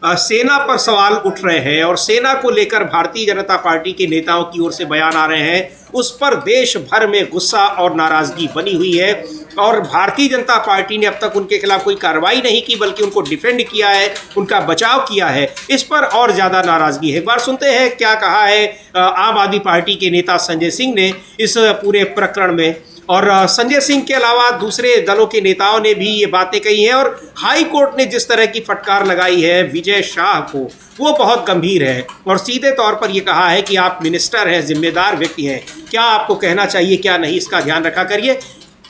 सेना पर सवाल उठ रहे हैं और सेना को लेकर भारतीय जनता पार्टी के नेताओं की ओर से बयान आ रहे हैं, उस पर देश भर में गुस्सा और नाराज़गी बनी हुई है। और भारतीय जनता पार्टी ने अब तक उनके खिलाफ कोई कार्रवाई नहीं की, बल्कि उनको डिफेंड किया है, उनका बचाव किया है, इस पर और ज़्यादा नाराज़गी है। एक बार सुनते हैं क्या कहा है आम आदमी पार्टी के नेता संजय सिंह ने इस पूरे प्रकरण में। और संजय सिंह के अलावा दूसरे दलों के नेताओं ने भी ये बातें कही हैं, और हाई कोर्ट ने जिस तरह की फटकार लगाई है विजय शाह को, वो बहुत गंभीर है। और सीधे तौर पर ये कहा है कि आप मिनिस्टर हैं, जिम्मेदार व्यक्ति हैं, क्या आपको कहना चाहिए क्या नहीं, इसका ध्यान रखा करिए।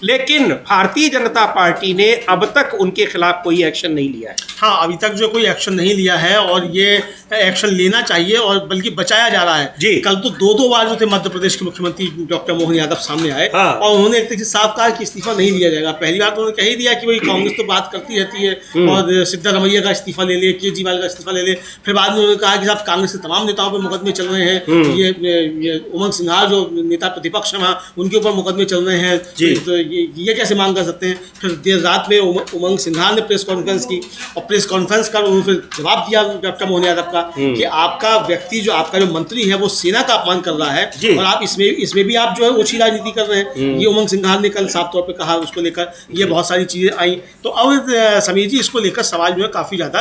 लेकिन भारतीय जनता पार्टी ने अब तक उनके खिलाफ कोई एक्शन नहीं लिया है। हाँ, अभी तक जो कोई एक्शन नहीं लिया है, और ये एक्शन लेना चाहिए, और बल्कि बचाया जा रहा है जी। कल तो दो बार जो थे मध्य प्रदेश के मुख्यमंत्री डॉक्टर मोहन यादव सामने आए, हाँ। और उन्होंने एक तरह से साफ कहा कि इस्तीफा नहीं दिया जाएगा। पहली बार तो उन्होंने कह ही दिया कि भाई कांग्रेस तो बात करती रहती है, और सिद्धारमैया का इस्तीफा ले ले, केजरीवाल का इस्तीफा ले ले। फिर बाद में उन्होंने कहा कि साहब कांग्रेस के तमाम नेताओं पर मुकदमे चल रहे हैं, ये उमंग सिन्हा जो नेता प्रतिपक्ष है उनके ऊपर मुकदमे चल रहे हैं, तो ये कैसे मांग कर सकते हैं। फिर देर रात में उमंग सिन्हा ने प्रेस कॉन्फ्रेंस की, और प्रेस कॉन्फ्रेंस कर उन्होंने फिर जवाब दिया डॉक्टर मोहन यादव का कि आपका व्यक्ति जो आपका जो मंत्री है वो सेना का अपमान कर रहा है, और आप इसमें भी आप जो है ओछी राजनीति कर रहे हैं। ये उमंग सिन्हा ने कल साफ तौर पे कहा, उसको लेकर ये बहुत सारी चीजें आई। तो अब समीर जी, इसको लेकर सवाल जो है काफी ज्यादा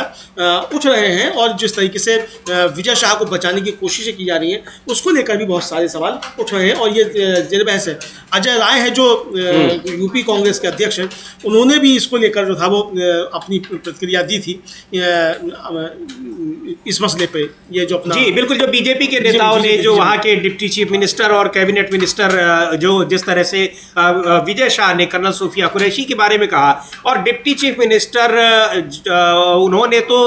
उठ रहे हैं, और जिस तरीके से विजय शाह को बचाने की कोशिशें की जा रही हैं उसको लेकर भी बहुत सारे सवाल उठ रहे हैं, और ये जेर बहस है। अजय राय है जो यूपी कांग्रेस के अध्यक्ष हैं, उन्होंने भी इसको लेकर जो था वो अपनी प्रतिक्रिया दी थी इस मसले पे। ये जो अपना जी बिल्कुल, जो बीजेपी के नेताओं ने, जो वहाँ के डिप्टी चीफ मिनिस्टर और कैबिनेट मिनिस्टर, जो जिस तरह से विजय शाह ने कर्नल सूफिया कुरैशी के बारे में कहा, और डिप्टी चीफ मिनिस्टर उन्होंने तो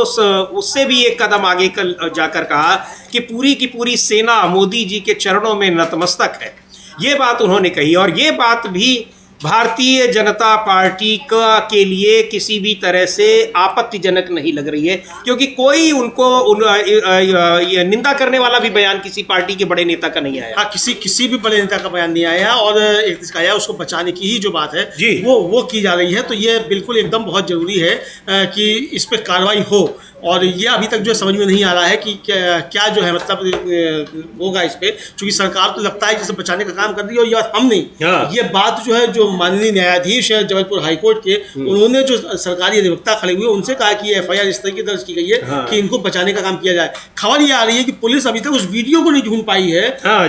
उससे भी एक कदम आगे जाकर कहा कि पूरी की पूरी सेना मोदी जी के चरणों में नतमस्तक है। ये बात उन्होंने कही, और ये बात भी भारतीय जनता पार्टी के लिए किसी भी तरह से आपत्तिजनक नहीं लग रही है, क्योंकि कोई उनको निंदा करने वाला भी बयान किसी पार्टी के बड़े नेता का नहीं आया। हाँ, किसी भी बड़े नेता का बयान नहीं आया, और एक इसका आया उसको बचाने की ही जो बात है वो की जा रही है। तो ये बिल्कुल एकदम बहुत जरूरी है कि इस पर कार्रवाई हो, और ये अभी तक जो समझ में नहीं आ रहा है कि क्या जो है मतलब होगा इस पे, क्योंकि सरकार तो लगता है जैसे बचाने का काम कर रही है, और ये बात हम नहीं। ये बात जो है जो माननीय न्यायाधीश है जबलपुर हाईकोर्ट के, उन्होंने जो सरकारी अधिवक्ता खड़े हुए उनसे कहा कि एफआईआर इस तरह की दर्ज की गई है कि इनको बचाने का काम किया जाए। खबर ये आ रही है कि पुलिस अभी तक उस वीडियो को नहीं ढूंढ पाई है,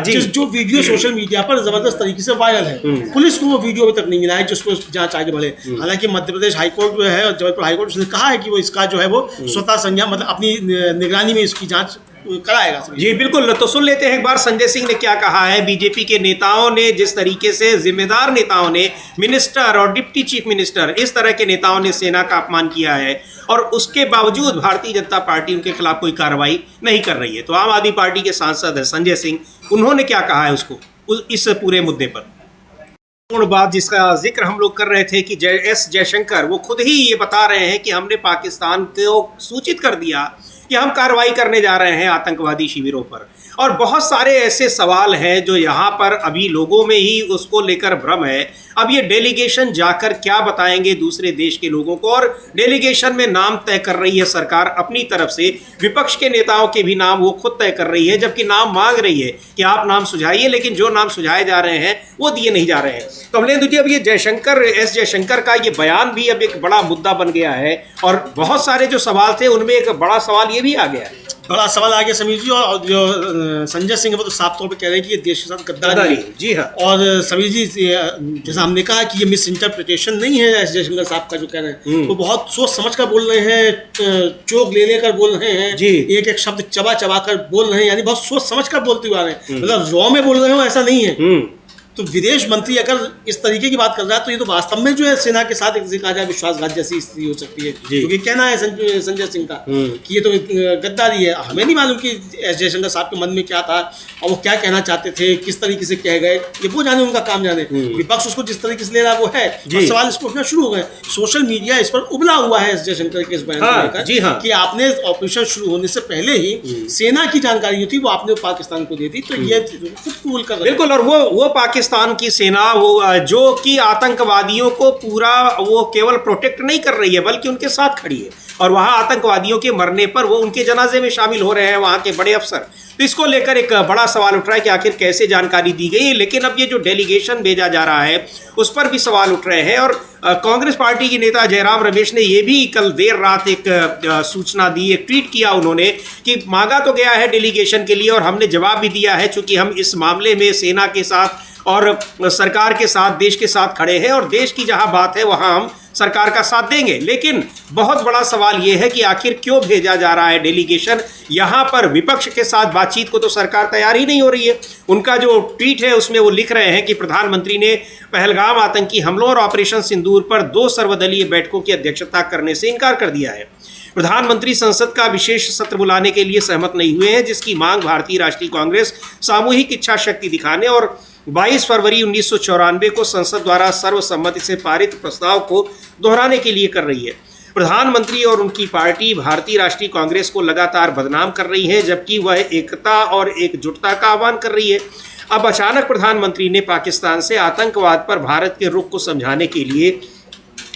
जो वीडियो सोशल मीडिया पर जबरदस्त तरीके से वायरल है। पुलिस को वो वीडियो अभी तक नहीं मिला है जिसको जांच आगे बढ़े। हालांकि मध्य प्रदेश हाईकोर्ट जो है, जबलपुर हाईकोर्ट, उसने कहा है कि वो इसका जो है वो स्वतः संज्ञान, मतलब अपनी निगरानी में इसकी जांच कराएगा। जी बिल्कुल, तो सुन लेते हैं एक बार संजय सिंह ने क्या कहा है। बीजेपी के नेताओं ने जिस तरीके से, जिम्मेदार नेताओं ने, मिनिस्टर और डिप्टी चीफ मिनिस्टर, इस तरह के नेताओं ने सेना का अपमान किया है, और उसके बावजूद भारतीय जनता पार्टी उनके खिलाफ कोई कार्रवाई नहीं कर रही है। तो आम आदमी पार्टी के सांसद है संजय सिंह, उन्होंने क्या कहा है उसको इस पूरे मुद्दे पर। बात जिसका जिक्र हम लोग कर रहे थे कि एस जयशंकर वो खुद ही ये बता रहे हैं कि हमने पाकिस्तान को सूचित कर दिया कि हम कार्रवाई करने जा रहे हैं आतंकवादी शिविरों पर। और बहुत सारे ऐसे सवाल हैं जो यहाँ पर अभी लोगों में ही उसको लेकर भ्रम है। अब ये डेलीगेशन जाकर क्या बताएंगे दूसरे देश के लोगों को, और डेलीगेशन में नाम तय कर रही है सरकार अपनी तरफ से, विपक्ष के नेताओं के भी नाम वो खुद तय कर रही है, जबकि नाम मांग रही है कि आप नाम सुझाइए, लेकिन जो नाम सुझाए जा रहे हैं वो दिए नहीं जा रहे हैं। कमलेंदु जी, अब ये एस जयशंकर का ये बयान भी अब एक बड़ा मुद्दा बन गया है, और बहुत सारे जो सवाल थे उनमें एक बड़ा सवाल ये भी आ गया है। बड़ा सवाल आ गया समीर जी, और जो संजय सिंह है वो तो साफ तौर पे कह रहे हैं कि ये देश के साथ गद्दारी है। जी हाँ, और समीर जी, जैसा हमने कहा कि ये मिस इंटरप्रिटेशन नहीं है एस जयशंकर साहब का जो कह रहे हैं, वो बहुत सोच समझ कर बोल रहे हैं, चोक ले लेकर बोल रहे हैं, एक एक शब्द चबा चबा कर बोल रहे हैं, यानी बहुत सोच समझ कर बोलते हुए आ रहे हैं, मतलब रॉ में बोल रहे हो ऐसा नहीं है। तो विदेश मंत्री अगर इस तरीके की बात कर रहा है तो ये तो वास्तव में जो है सेना के साथ एक कहा जाए विश्वासघात जैसी स्थिति हो सकती है, क्योंकि कहना है संजय सिंह का कि ये तो गद्दारी है। हमें नहीं मालूम कि एस जयशंकर साहब के मन में क्या था और वो क्या कहना चाहते थे, किस तरीके से कह गए, ये वो जाने, उनका काम जाने। विपक्ष उसको जिस तरीके से ले रहा है वो है, और सवाल इसको उठना शुरू हो गए। सोशल मीडिया इस पर उबला हुआ है एस जयशंकर के इस बयान को लेकर कि आपने ऑपरेशन शुरू होने से पहले ही सेना की जानकारी जो थी वो आपने पाकिस्तान को दे दी, तो ये खुद कबूल कर, बिल्कुल। और वो पाकिस्तान पाकिस्तान की सेना वो जो कि आतंकवादियों को पूरा वो केवल प्रोटेक्ट नहीं कर रही है बल्कि उनके साथ खड़ी है, और वहां आतंकवादियों के मरने पर वो उनके जनाजे में शामिल हो रहे हैं वहां के बड़े अफसर। तो इसको लेकर एक बड़ा सवाल उठ रहा है कि आखिर कैसे जानकारी दी गई। लेकिन अब ये जो डेलीगेशन भेजा जा रहा है उस पर भी सवाल उठ रहे हैं, और कांग्रेस पार्टी के नेता जयराम रमेश ने ये भी कल देर रात एक सूचना दी, एक ट्वीट किया उन्होंने कि मांगा तो गया है डेलीगेशन के लिए और हमने जवाब भी दिया है, चूंकि हम इस मामले में सेना के साथ और सरकार के साथ, देश के साथ खड़े हैं, और देश की जहां बात है वहां हम सरकार का साथ देंगे। लेकिन बहुत बड़ा सवाल यह है कि आखिर क्यों भेजा जा रहा है डेलीगेशन। यहां पर विपक्ष के साथ बातचीत को तो सरकार तैयार ही नहीं हो रही है। उनका जो ट्वीट है उसमें वो लिख रहे हैं कि प्रधानमंत्री ने पहलगाम आतंकी हमलों और ऑपरेशन सिंदूर पर 2 सर्वदलीय बैठकों की अध्यक्षता करने से इनकार कर दिया है। प्रधानमंत्री संसद का विशेष सत्र बुलाने के लिए सहमत नहीं हुए हैं, जिसकी मांग भारतीय राष्ट्रीय कांग्रेस सामूहिक इच्छा शक्ति दिखाने और 22 फरवरी 1994 को संसद द्वारा सर्वसम्मति से पारित प्रस्ताव को दोहराने के लिए कर रही है। प्रधानमंत्री और उनकी पार्टी भारतीय राष्ट्रीय कांग्रेस को लगातार बदनाम कर रही है, जबकि वह एकता और एकजुटता का आह्वान कर रही है। अब अचानक प्रधानमंत्री ने पाकिस्तान से आतंकवाद पर भारत के रुख को समझाने के लिए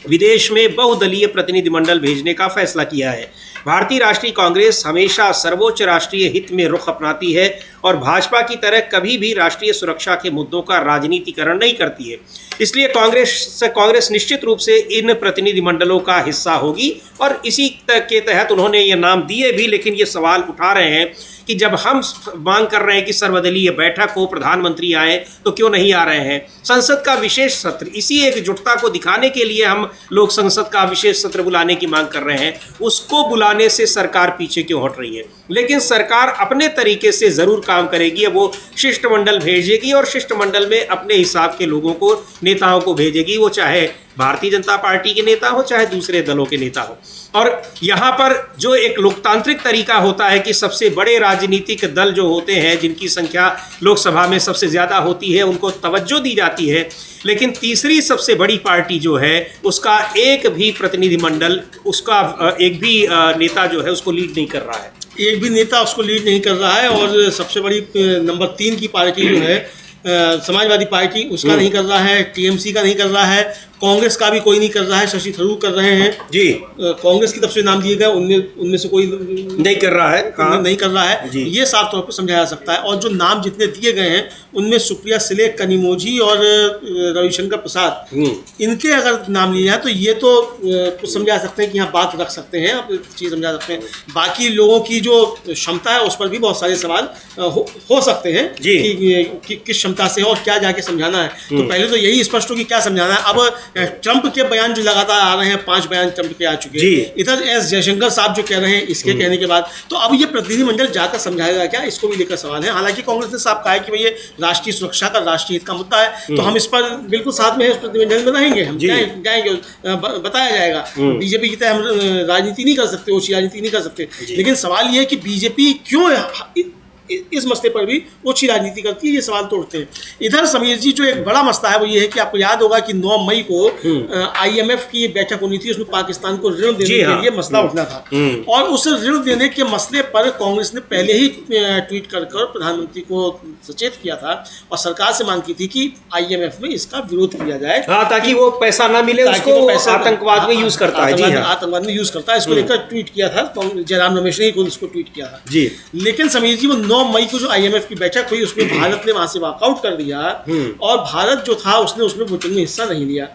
विदेश में बहुदलीय प्रतिनिधिमंडल भेजने का फैसला किया है। भारतीय राष्ट्रीय कांग्रेस हमेशा सर्वोच्च राष्ट्रीय हित में रुख अपनाती है और भाजपा की तरह कभी भी राष्ट्रीय सुरक्षा के मुद्दों का राजनीतिकरण नहीं करती है। इसलिए कांग्रेस निश्चित रूप से इन प्रतिनिधिमंडलों का हिस्सा होगी, और इसी के तहत उन्होंने ये नाम दिए भी। लेकिन ये सवाल उठा रहे हैं कि जब हम मांग कर रहे हैं कि सर्वदलीय बैठक हो, प्रधानमंत्री आए, तो क्यों नहीं आ रहे हैं। संसद का विशेष सत्र, इसी एकजुटता को दिखाने के लिए हम लोग संसद का विशेष सत्र बुलाने की मांग कर रहे हैं, उसको बुलाने से सरकार पीछे क्यों हट रही है। लेकिन सरकार अपने तरीके से जरूर काम करेगी। वो शिष्टमंडल भेजेगी और शिष्टमंडल में अपने हिसाब के लोगों को, नेताओं को भेजेगी, वो चाहे भारतीय जनता पार्टी के नेता हो चाहे दूसरे दलों के नेता हो। और यहाँ पर जो एक लोकतांत्रिक तरीका होता है कि सबसे बड़े राजनीतिक दल जो होते हैं, जिनकी संख्या लोकसभा में सबसे ज़्यादा होती है, उनको तवज्जो दी जाती है। लेकिन तीसरी सबसे बड़ी पार्टी जो है उसका एक भी प्रतिनिधिमंडल, उसका एक भी नेता जो है उसको लीड नहीं कर रहा है। एक भी नेता उसको लीड नहीं कर रहा है। और सबसे बड़ी नंबर 3 की पार्टी जो है समाजवादी पार्टी, उसका नहीं कर रहा है, टीएमसी का नहीं कर रहा है, कांग्रेस का भी कोई नहीं कर रहा है। शशि थरूर कर रहे हैं जी। कांग्रेस की तरफ से नाम दिए गए उनमें से कोई नहीं कर रहा है। हाँ। नहीं कर रहा है जी। ये साफ तौर पर समझाया जा सकता है। और जो नाम जितने दिए गए हैं उनमें सुप्रिया सुले, कनिमोझी और रविशंकर प्रसाद, इनके अगर नाम लिए जाए तो ये तो कुछ समझा सकते हैं कि यहाँ बात रख सकते हैं, आप चीज़ समझा सकते हैं। बाकी लोगों की जो क्षमता है उस पर भी बहुत सारे सवाल हो सकते हैं कि किस क्षमता से और क्या जाके समझाना है। तो पहले तो यही स्पष्ट हो कि क्या समझाना है। अब ट्रंप के बयान जो लगातार आ रहे हैं, 5 बयान ट्रंप के आ चुके हैं, इधर एस जयशंकर साहब जो कह रहे हैं, इसके कहने के बाद तो अब ये प्रतिनिधिमंडल जाकर समझाएगा क्या, इसको भी लेकर सवाल है। हालांकि कांग्रेस ने साफ कहा है कि भाई ये राष्ट्रीय सुरक्षा का, राष्ट्रीय हित का मुद्दा है, तो हम इस पर बिल्कुल साथ में प्रतिनिधिमंडल में रहेंगे, हम जाएंगे, बताया जाएगा। बीजेपी की तरह हम राजनीति नहीं कर सकते, ओछी राजनीति नहीं कर सकते। लेकिन सवाल ये है कि बीजेपी क्यों इस मसले पर भी ओछी राजनीति करती है, ये सवाल तो उठते हैं। इधर समीर जी, जो एक बड़ा मसला है वो ये है कि आपको याद होगा कि 9 मई को IMF की बैठक होनी थी, उसमें पाकिस्तान को ऋण देने के लिए मसला उठना था। और उस ऋण देने के मसले पर कांग्रेस ने पहले ही ट्वीट कर प्रधानमंत्री को सचेत किया था और सरकार से मांग की थी कि IMF में इसका विरोध किया जाए, ताकि वो पैसा ना मिले, उसको आतंकवाद में यूज करता है। आतंकवाद में यूज करता है। इसको लेकर ट्वीट किया था जयराम रमेश ने, उसको ट्वीट किया था जी। लेकिन समीर जी, वो 9 मई को जो IMF की बैठक हुई उसमें भारत ने वहां से वॉकआउट कर दिया, और भारत जो था उसने उसमें वोटिंग में हिस्सा नहीं लिया।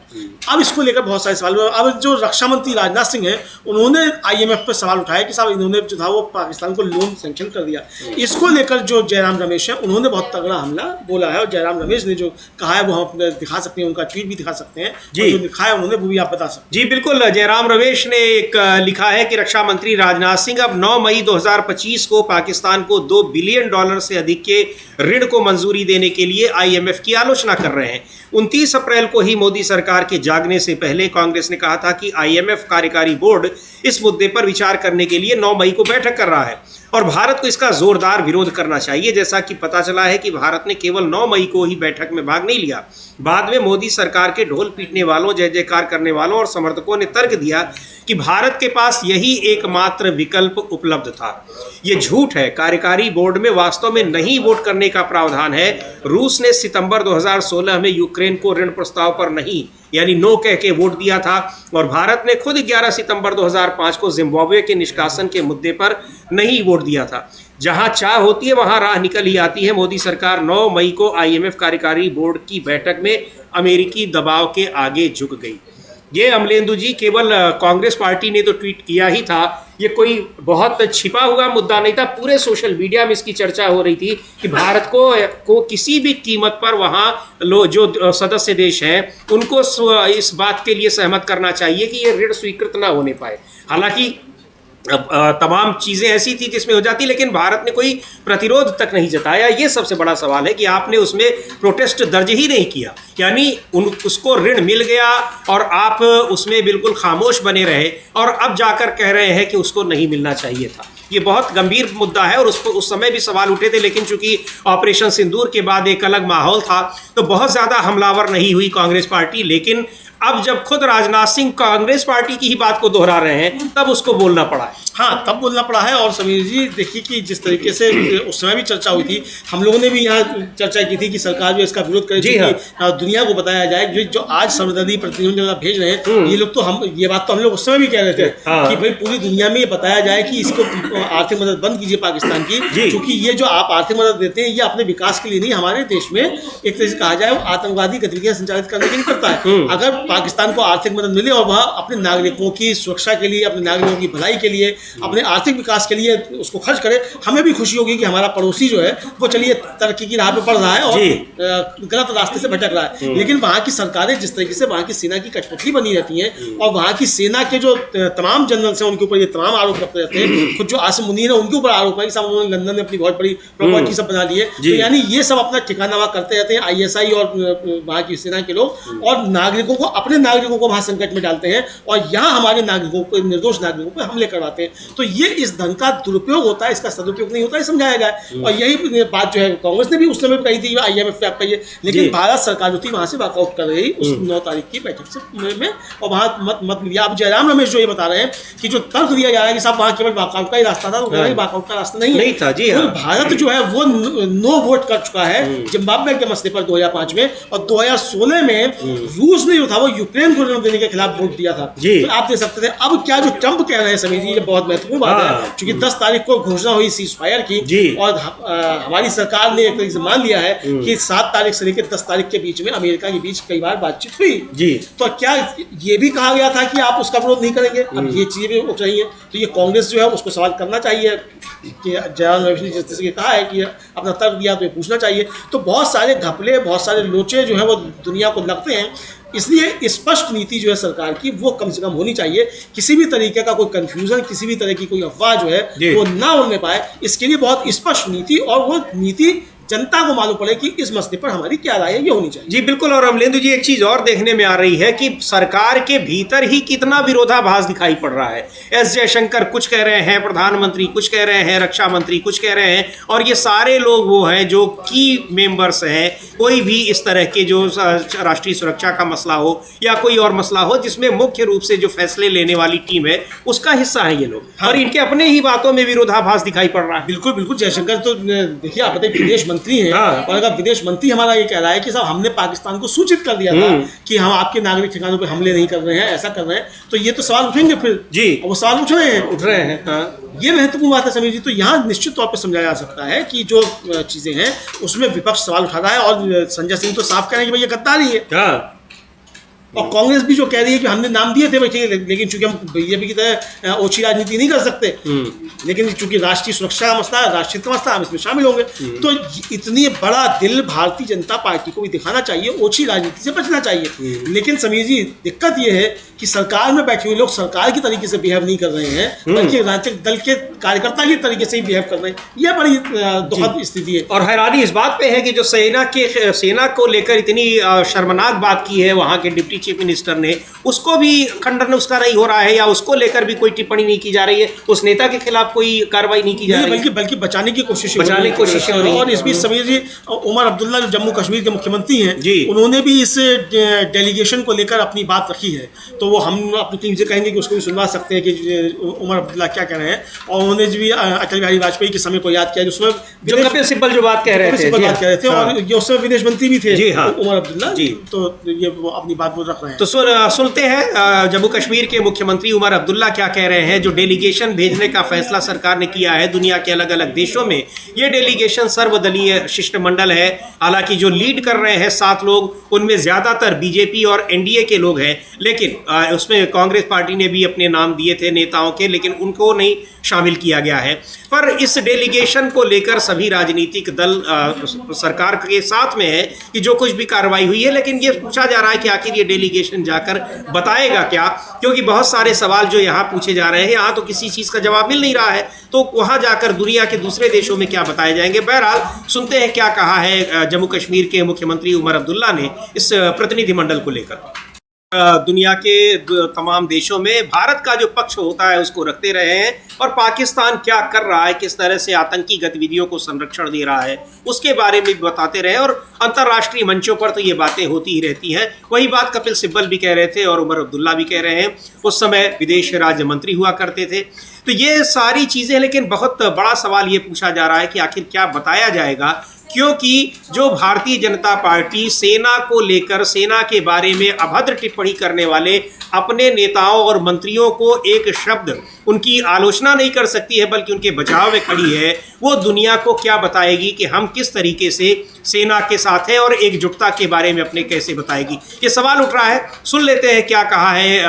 अब इसको लेकर बहुत सारे सवाल। अब जो रक्षा मंत्री राजनाथ सिंह है, उन्होंने IMF पर सवाल उठाया कि साहब इन्होंने जो था वो पाकिस्तान को लोन सैंक्शन कर दिया। इसको लेकर जो जयराम रमेश है, उन्होंने बहुत तगड़ा हमला बोला है। और जयराम रमेश ने जो कहा है वो हम अपने दिखा सकते हैं, उनका ट्वीट भी दिखा सकते हैं जी। जो लिखा है उन्होंने वो भी आप बता सकते हैं। जी बिल्कुल, जयराम रमेश ने एक लिखा है कि रक्षा मंत्री राजनाथ सिंह अब 9 मई 2025 को पाकिस्तान को $2 बिलियन से अधिक के ऋण को मंजूरी देने के लिए IMF की आलोचना कर रहे हैं। 29 अप्रैल को ही मोदी सरकार के जागने से पहले कांग्रेस ने कहा था कि IMF कार्यकारी बोर्ड इस मुद्दे पर विचार करने के लिए 9 मई को बैठक कर रहा है। और भारत को इसका जोरदार विरोध करना चाहिए। जैसा कि पता चला है कि भारत ने केवल 9 मई को ही बैठक में भाग नहीं लिया, बाद में मोदी सरकार के ढोल पीटने वालों, जय जयकार करने वालों और समर्थकों ने तर्क दिया कि भारत के पास यही एकमात्र विकल्प उपलब्ध था। ये झूठ है। कार्यकारी बोर्ड में वास्तव में नहीं वोट करने का प्रावधान है। रूस ने सितंबर 2016 में यूक्रेन को ऋण प्रस्ताव पर नहीं यानी नो कह के वोट दिया था और भारत ने खुद 11 सितंबर 2005 को जिम्बाब्वे के निष्कासन के मुद्दे पर नहीं वोट दिया था। जहां चाह होती है वहां राह निकल ही आती है। मोदी सरकार 9 मई को IMF कार्यकारी बोर्ड की बैठक में अमेरिकी दबाव के आगे झुक गई। ये अमलेंदु जी केवल कांग्रेस पार्टी ने तो ट्वीट किया ही था, ये कोई बहुत छिपा हुआ मुद्दा नहीं था। पूरे सोशल मीडिया में इसकी चर्चा हो रही थी कि भारत को किसी भी कीमत पर वहाँ जो सदस्य देश हैं उनको इस बात के लिए सहमत करना चाहिए कि ये ऋण स्वीकृत ना होने पाए। हालांकि तमाम चीज़ें ऐसी थी जिसमें हो जाती, लेकिन भारत ने कोई प्रतिरोध तक नहीं जताया। ये सबसे बड़ा सवाल है कि आपने उसमें प्रोटेस्ट दर्ज ही नहीं किया, यानी उसको ऋण मिल गया और आप उसमें बिल्कुल खामोश बने रहे और अब जाकर कह रहे हैं कि उसको नहीं मिलना चाहिए था। ये बहुत गंभीर मुद्दा है और उस समय भी सवाल उठे थे, लेकिन चूंकि ऑपरेशन सिंदूर के बाद एक अलग माहौल था तो बहुत ज़्यादा हमलावर नहीं हुई कांग्रेस पार्टी। लेकिन अब जब खुद राजनाथ सिंह कांग्रेस पार्टी की ही बात को दोहरा रहे हैं तब उसको बोलना पड़ा है। हाँ, तब बोलना पड़ा है। और समीर जी देखिए कि जिस तरीके से उस समय भी चर्चा हुई थी, हम लोगों ने भी यहाँ चर्चा की थी कि सरकार जो इसका विरोध करे, हाँ। दुनिया को बताया जाए जो आज सर्वदलीय प्रतिनिधियों भेज रहे हैं, ये लोग तो ये बात तो हम लोग उस समय भी कह रहे थे कि भाई पूरी दुनिया में ये बताया जाए कि इसको आर्थिक मदद बंद कीजिए पाकिस्तान की, क्योंकि ये जो आप आर्थिक मदद देते हैं ये अपने विकास के लिए नहीं, हमारे देश में एक तरह से कहा जाए आतंकवादी गतिविधियां संचालित करने के लिए करता है। अगर पाकिस्तान को आर्थिक मदद मिले और वह अपने नागरिकों की सुरक्षा के लिए, अपने नागरिकों की भलाई के लिए, अपने आर्थिक विकास के लिए उसको खर्च करे, हमें भी खुशी होगी कि हमारा पड़ोसी जो है वो चलिए तरक्की की राह पे बढ़ रहा है और गलत रास्ते से भटक रहा है। लेकिन वहाँ की सरकारें जिस तरीके से वहाँ की सेना की कठपुतली बनी रहती हैं और वहाँ की सेना के जो तमाम जनरल्स हैं उनके ऊपर ये तमाम आरोप रखते रहते हैं, खुद जो आसिम मुनीर है उनके ऊपर आरोप है कि सब उन्होंने लंदन में अपनी बहुत बड़ी प्रॉपर्टी सब बना ली है, तो यानी ये सब अपना ठिकाना करते रहते हैं ISI और वहाँ की सेना के लोग, और नागरिकों को, अपने नागरिकों को वहाँ संकट में डालते हैं और यहाँ हमारे नागरिकों को, निर्दोष नागरिकों पर हमले करवाते हैं। तो ये इस धन का दुरुपयोग होता है, इसका सदुपयोग नहीं होता है, समझाया जाए। और यही बात जो है कांग्रेस ने भी उस समय कही थी IMF पे आप कहिए, लेकिन भारत सरकार जो थी वहाँ से वॉकआउट कर रही उस 9 तारीख की बैठक से में, और वहाँ मत लिया। अब जयराम रमेश जो ये बता रहे हैं कि जो तर्क दिया जा रहा है कि साहब वहाँ केवल वॉकआउट का ही रास्ता था, वो वॉकआउट का रास्ता नहीं था जी। भारत जो है वो नो वोट कर चुका है जिम्बाब्वे के मसले पर 2005 में, और 2016 में रूस ने जो था वो यूक्रेन को ऋण देने के खिलाफ वोट दिया था। तो आप देख सकते थे। अब क्या जो ट्रंप कह रहे हैं समीर जी, ये बहुत महत्वपूर्ण बात है, क्योंकि 10 तारीख को घोषणा हुई सीज फायर की और हमारी सरकार ने एक तरीके से मान लिया है कि 7 तारीख से लेकर 10 तारीख के बीच में अमेरिका के बीच कई बार बातचीत हुई। तो क्या ये भी कहा गया था कि आप उसका विरोध नहीं करेंगे? अब ये चीजें भी उठ रही हैं, तो ये कांग्रेस जो है उसको सवाल करना चाहिए कि जयराम रमेश ने जिस तरह से कहा है कि अपना तर्क दिया तो ये पूछना चाहिए। तो बहुत सारे घपले, बहुत सारे लोचे जो है वो दुनिया को लगते हैं, इसलिए स्पष्ट नीति जो है सरकार की वो कम से कम होनी चाहिए। किसी भी तरीके का कोई कंफ्यूजन, किसी भी तरह की कोई अफवाह जो है वो ना उड़ने पाए, इसके लिए बहुत स्पष्ट नीति, और वो नीति जनता को मालूम पड़े कि इस मसले पर हमारी क्या राय है, ये होनी चाहिए। जी बिल्कुल। और अमलेंदु जी एक चीज और देखने में आ रही है कि सरकार के भीतर ही कितना विरोधाभास दिखाई पड़ रहा है। एस जयशंकर कुछ कह रहे हैं, प्रधानमंत्री कुछ कह रहे हैं, रक्षा मंत्री कुछ कह रहे हैं, और ये सारे लोग वो हैं जो की मेंबर्स हैं। कोई भी इस तरह के जो राष्ट्रीय सुरक्षा का मसला हो या कोई और मसला हो जिसमें मुख्य रूप से जो फैसले लेने वाली टीम है उसका हिस्सा है ये लोग, और इनके अपने ही बातों में विरोधाभास दिखाई पड़ रहा है। बिल्कुल बिल्कुल। जयशंकर तो देखिए, आप बताइए विदेश मंत्री हैं, और अगर विदेश मंत्री हमारा ये कह रहा है कि साहब हमने पाकिस्तान को सूचित कर दिया था कि हम आपके नागरिक ठिकानों पे हमले नहीं कर रहे हैं, ऐसा कर रहे हैं, तो ये तो सवाल उठेंगे फिर जी, और वो सवाल उठ रहे हैं। ये महत्वपूर्ण बात है समीर जी। तो यहाँ निश्चित तौर पर समझाया जा सकता है कि जो चीजें हैं उसमें विपक्ष सवाल उठा रहा है, और संजय सिंह तो साफ कह रहे हैं कि भाई ये गद्दारी है, और कांग्रेस भी जो कह रही है कि हमने नाम दिए थे भाई, लेकिन चूंकि हम बीजेपी की तरह ओछी राजनीति नहीं कर सकते, लेकिन चूंकि राष्ट्रीय सुरक्षा का मसला है, राष्ट्रीय का मसला, हम इसमें शामिल होंगे। तो इतनी बड़ा दिल भारतीय जनता पार्टी को भी दिखाना चाहिए, ओछी राजनीति से बचना चाहिए। लेकिन समीर जी दिक्कत यह है कि सरकार में बैठे हुए लोग सरकार की तरीके से बिहेव नहीं कर रहे हैं, बल्कि राजनीतिक दल के कार्यकर्ता की तरीके से ही बिहेव कर रहे हैं। यह बड़ी दुखद स्थिति है। और हैरानी इस बात पे है कि जो सेना को लेकर इतनी शर्मनाक बात की है वहाँ के डिप्टी चीफ मिनिस्टर ने, उसको भी खंडन उसका नहीं हो रहा है या उसको लेकर भी कोई टिप्पणी नहीं की जा रही है, उस नेता के खिलाफ कोई कार्रवाई नहीं की जा रही है, बल्कि बचाने की कोशिश हो रही है। और इस बीच समीर जी, उमर अब्दुल्ला जो जम्मू कश्मीर के मुख्यमंत्री हैं जी, उन्होंने भी इस डेलीगेशन को लेकर अपनी बात रखी है, तो वो हम अपनी टीम से कहेंगे कि उसको भी सुनवा सकते हैं कि उमर अब्दुल्ला क्या कह रहे हैं। और उन्होंने भी अटल बिहारी वाजपेयी के समय को याद किया जिसमें जो कपिल सिब्बल जो बात कह रहे थे, और ये उस समय विदेश मंत्री भी थे जी, हाँ, उमर अब्दुल्ला जी, तो ये वो अपनी बात वो रख रहे हैं। तो सुनते हैं जम्मू कश्मीर के मुख्यमंत्री उमर अब्दुल्ला क्या कह रहे हैं। जो डेलीगेशन भेजने का फैसला सरकार ने किया है दुनिया के अलग अलग देशों में, ये डेलीगेशन सर्वदलीय शिष्टमंडल है। हालांकि जो लीड कर रहे हैं 7 लोग, उनमें ज्यादातर बीजेपी और एनडीए के लोग हैं, लेकिन उसमें कांग्रेस पार्टी ने भी अपने नाम दिए थे नेताओं के, लेकिन उनको नहीं शामिल किया गया है। पर इस डेलीगेशन को लेकर सभी राजनीतिक दल सरकार के साथ में है कि जो कुछ भी कार्रवाई हुई है, लेकिन ये पूछा जा रहा है कि आखिर ये डेलीगेशन जाकर बताएगा क्या, क्योंकि बहुत सारे सवाल जो यहाँ पूछे जा रहे हैं, यहाँ तो किसी चीज़ का जवाब मिल नहीं रहा है, तो वहाँ जाकर दुनिया के दूसरे देशों में क्या बताए जाएंगे। बहरहाल सुनते हैं क्या कहा है जम्मू कश्मीर के मुख्यमंत्री उमर अब्दुल्ला ने इस प्रतिनिधिमंडल को लेकर। दुनिया के तमाम देशों में भारत का जो पक्ष होता है उसको रखते रहे हैं, और पाकिस्तान क्या कर रहा है, किस तरह से आतंकी गतिविधियों को संरक्षण दे रहा है, उसके बारे में भी बताते रहे। और अंतर्राष्ट्रीय मंचों पर तो ये बातें होती ही रहती हैं। वही बात कपिल सिब्बल भी कह रहे थे और उमर अब्दुल्ला भी कह रहे हैं, उस समय विदेश राज्य मंत्री हुआ करते थे। तो ये सारी चीज़ें, लेकिन बहुत बड़ा सवाल ये पूछा जा रहा है कि आखिर क्या बताया जाएगा, क्योंकि जो भारतीय जनता पार्टी सेना को लेकर, सेना के बारे में अभद्र टिप्पणी करने वाले अपने नेताओं और मंत्रियों को एक शब्द उनकी आलोचना नहीं कर सकती है, बल्कि उनके बचाव में खड़ी है, वो दुनिया को क्या बताएगी कि हम किस तरीके से सेना के साथ हैं, और एकजुटता के बारे में अपने कैसे बताएगी। ये सवाल उठ रहा है। सुन लेते हैं क्या कहा है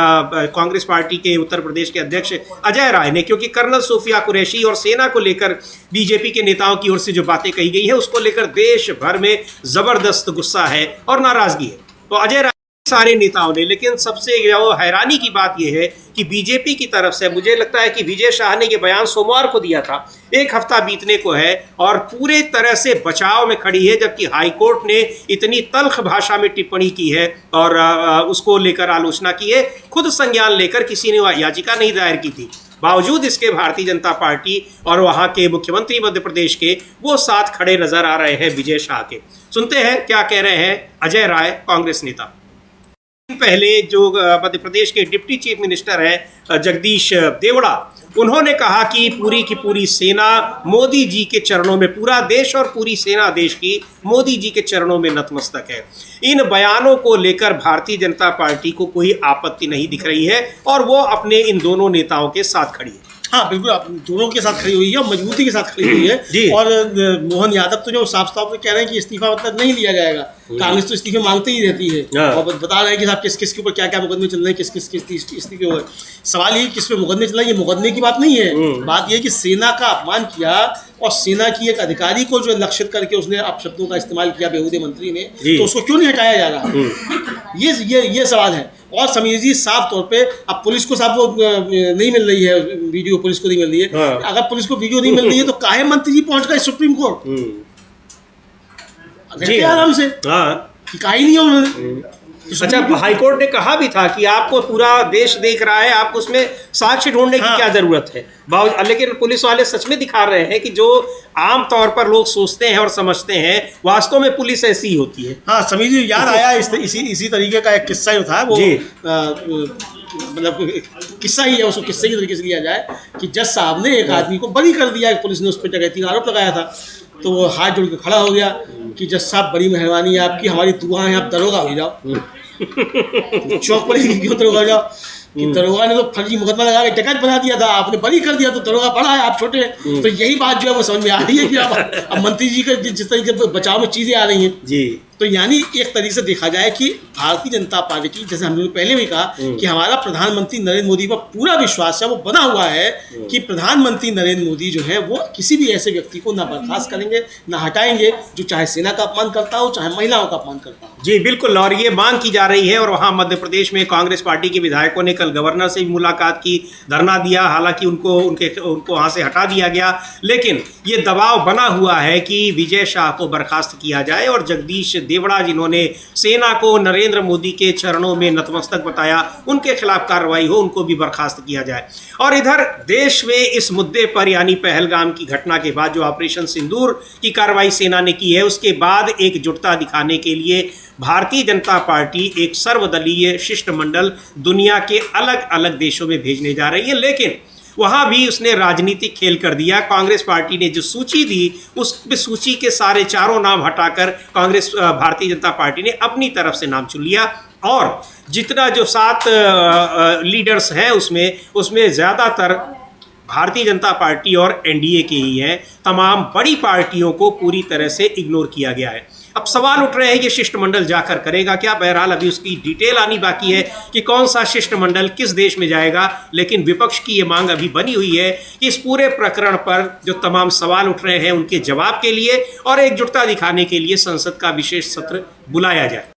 कांग्रेस पार्टी के उत्तर प्रदेश के अध्यक्ष अजय राय ने, क्योंकि कर्नल सूफिया कुरैशी और सेना को लेकर बीजेपी के नेताओं की ओर से जो बातें कही गई है, उसको लेकर देश भर में जबरदस्त गुस्सा है और नाराजगी है। तो अजय राय सारे नेताओं ने, लेकिन सबसे हैरानी की बात यह है कि बीजेपी की तरफ से मुझे लगता है कि विजय शाह ने ये बयान सोमवार को दिया था, 1 हफ्ता बीतने को है, और पूरे तरह से बचाव में खड़ी है, जबकि हाईकोर्ट ने इतनी तल्ख भाषा में टिप्पणी की है और उसको लेकर आलोचना की है। खुद संज्ञान लेकर किसी ने याचिका नहीं दायर की थी। बावजूद इसके भारतीय जनता पार्टी और वहाँ के मुख्यमंत्री मध्य प्रदेश के वो साथ खड़े नजर आ रहे हैं विजय शाह के। सुनते हैं क्या कह रहे हैं अजय राय, कांग्रेस नेता। पहले जो मध्य प्रदेश के डिप्टी चीफ मिनिस्टर हैं जगदीश देवड़ा, उन्होंने कहा कि पूरी की पूरी सेना मोदी जी के चरणों में, पूरा देश और पूरी सेना देश की मोदी जी के चरणों में नतमस्तक है। इन बयानों को लेकर भारतीय जनता पार्टी को कोई आपत्ति नहीं दिख रही है और वो अपने इन दोनों नेताओं के साथ खड़ी है। हाँ बिल्कुल, आप दोनों के साथ खड़ी हुई है और मजबूती के साथ खड़ी हुई है। और मोहन यादव तो जो साफ साफ कह रहे हैं कि इस्तीफा मतलब नहीं लिया जाएगा, कांग्रेस तो इस्तीफे मांगते ही रहती है और बता रहे हैं कि साहब किस किस के ऊपर क्या क्या मुकदमे चल रहे हैं, किस किस इस्तीफे हो। सवाल ये किस पे मुकदमे चल रहे हैं, ये मुकदमे की बात नहीं है। बात ये कि सेना का अपमान किया और सेना की एक अधिकारी को जो लक्षित करके उसने अपशब्दों का इस्तेमाल किया बेहूदे मंत्री ने, तो उसको क्यों नहीं हटाया जा रहा, ये सवाल है। और समीर जी साफ तौर पे अब पुलिस को साफ वो नहीं मिल रही है, वीडियो पुलिस को नहीं मिल रही है। अगर पुलिस को वीडियो नहीं मिल रही है तो काहे मंत्री जी पहुंच गए सुप्रीम कोर्ट आराम से, काहे नहीं है उन्होंने। अच्छा, हाईकोर्ट ने कहा भी था कि आपको पूरा देश देख रहा है, आपको उसमें साक्ष्य ढूंढने की क्या जरूरत है, लेकिन पुलिस वाले सच में दिखा रहे हैं कि जो आम तौर पर लोग सोचते हैं और समझते हैं, वास्तव में पुलिस ऐसी ही होती है। हाँ समीर जी, याद आया इसी तरीके का एक किस्सा जो था वो मतलब किस्सा ही है, उसको किस्से की तरीके से लिया जाए कि जज साहब ने एक आदमी को बरी कर दिया, पुलिस ने उस पर डकैती का आरोप लगाया था, तो वो हाथ जोड़ के खड़ा हो गया कि जज साहब बड़ी मेहरबानी है आपकी, हमारी दुआ है, आप दरोगा हो जाओ। चौक पर ही क्यों दरोगा हो जाओ कि दरोगा ने तो फर्जी मुकदमा लगा के डकैत बना दिया था, आपने बरी कर दिया, तो दरोगा बड़ा है, आप छोटे हैं। तो यही बात जो है वो समझ में आ रही है कि अब मंत्री जी के जिस तरीके से बचाव में चीजें आ रही हैं जी, तो यानी एक तरीके से देखा जाए कि भारतीय जनता पार्टी की, जैसे हमने पहले भी कहा कि हमारा प्रधानमंत्री नरेंद्र मोदी पर पूरा विश्वास है, वो बना हुआ है कि प्रधानमंत्री नरेंद्र मोदी जो है वो किसी भी ऐसे व्यक्ति को ना बर्खास्त करेंगे ना हटाएंगे जो चाहे सेना का अपमान करता हो चाहे महिलाओं का अपमान करता हो। जी बिल्कुल, और ये मांग की जा रही है और वहाँ मध्य प्रदेश में कांग्रेस पार्टी के विधायकों ने कल गवर्नर से भी मुलाकात की, धरना दिया, हालांकि उनको वहाँ से हटा दिया गया, लेकिन ये दबाव बना हुआ है कि विजय शाह को बर्खास्त किया जाए और जगदीश देवड़ा जिन्होंने सेना को नरेंद्र मोदी के चरणों में नतमस्तक बताया, उनके खिलाफ कार्रवाई हो, उनको भी बर्खास्त किया जाए। और इधर देश में इस मुद्दे पर यानी पहलगाम की घटना के बाद जो ऑपरेशन सिंदूर की कार्रवाई सेना ने की है, उसके बाद एकजुटता दिखाने के लिए भारतीय जनता पार्टी एक सर्वदलीय शिष्टमंडल दुनिया के अलग अलग देशों में भेजने जा रही है, लेकिन वहाँ भी उसने राजनीतिक खेल कर दिया। कांग्रेस पार्टी ने जो सूची दी, उस सूची के सारे चारों नाम हटाकर भारतीय जनता पार्टी ने अपनी तरफ से नाम चुन लिया और जितना जो 7 लीडर्स हैं उसमें ज़्यादातर भारतीय जनता पार्टी और एनडीए के ही हैं। तमाम बड़ी पार्टियों को पूरी तरह से इग्नोर किया गया है। अब सवाल उठ रहे हैं, ये शिष्टमंडल जाकर करेगा क्या? बहरहाल अभी उसकी डिटेल आनी बाकी है कि कौन सा शिष्टमंडल किस देश में जाएगा, लेकिन विपक्ष की ये मांग अभी बनी हुई है कि इस पूरे प्रकरण पर जो तमाम सवाल उठ रहे हैं उनके जवाब के लिए और एकजुटता दिखाने के लिए संसद का विशेष सत्र बुलाया जाए।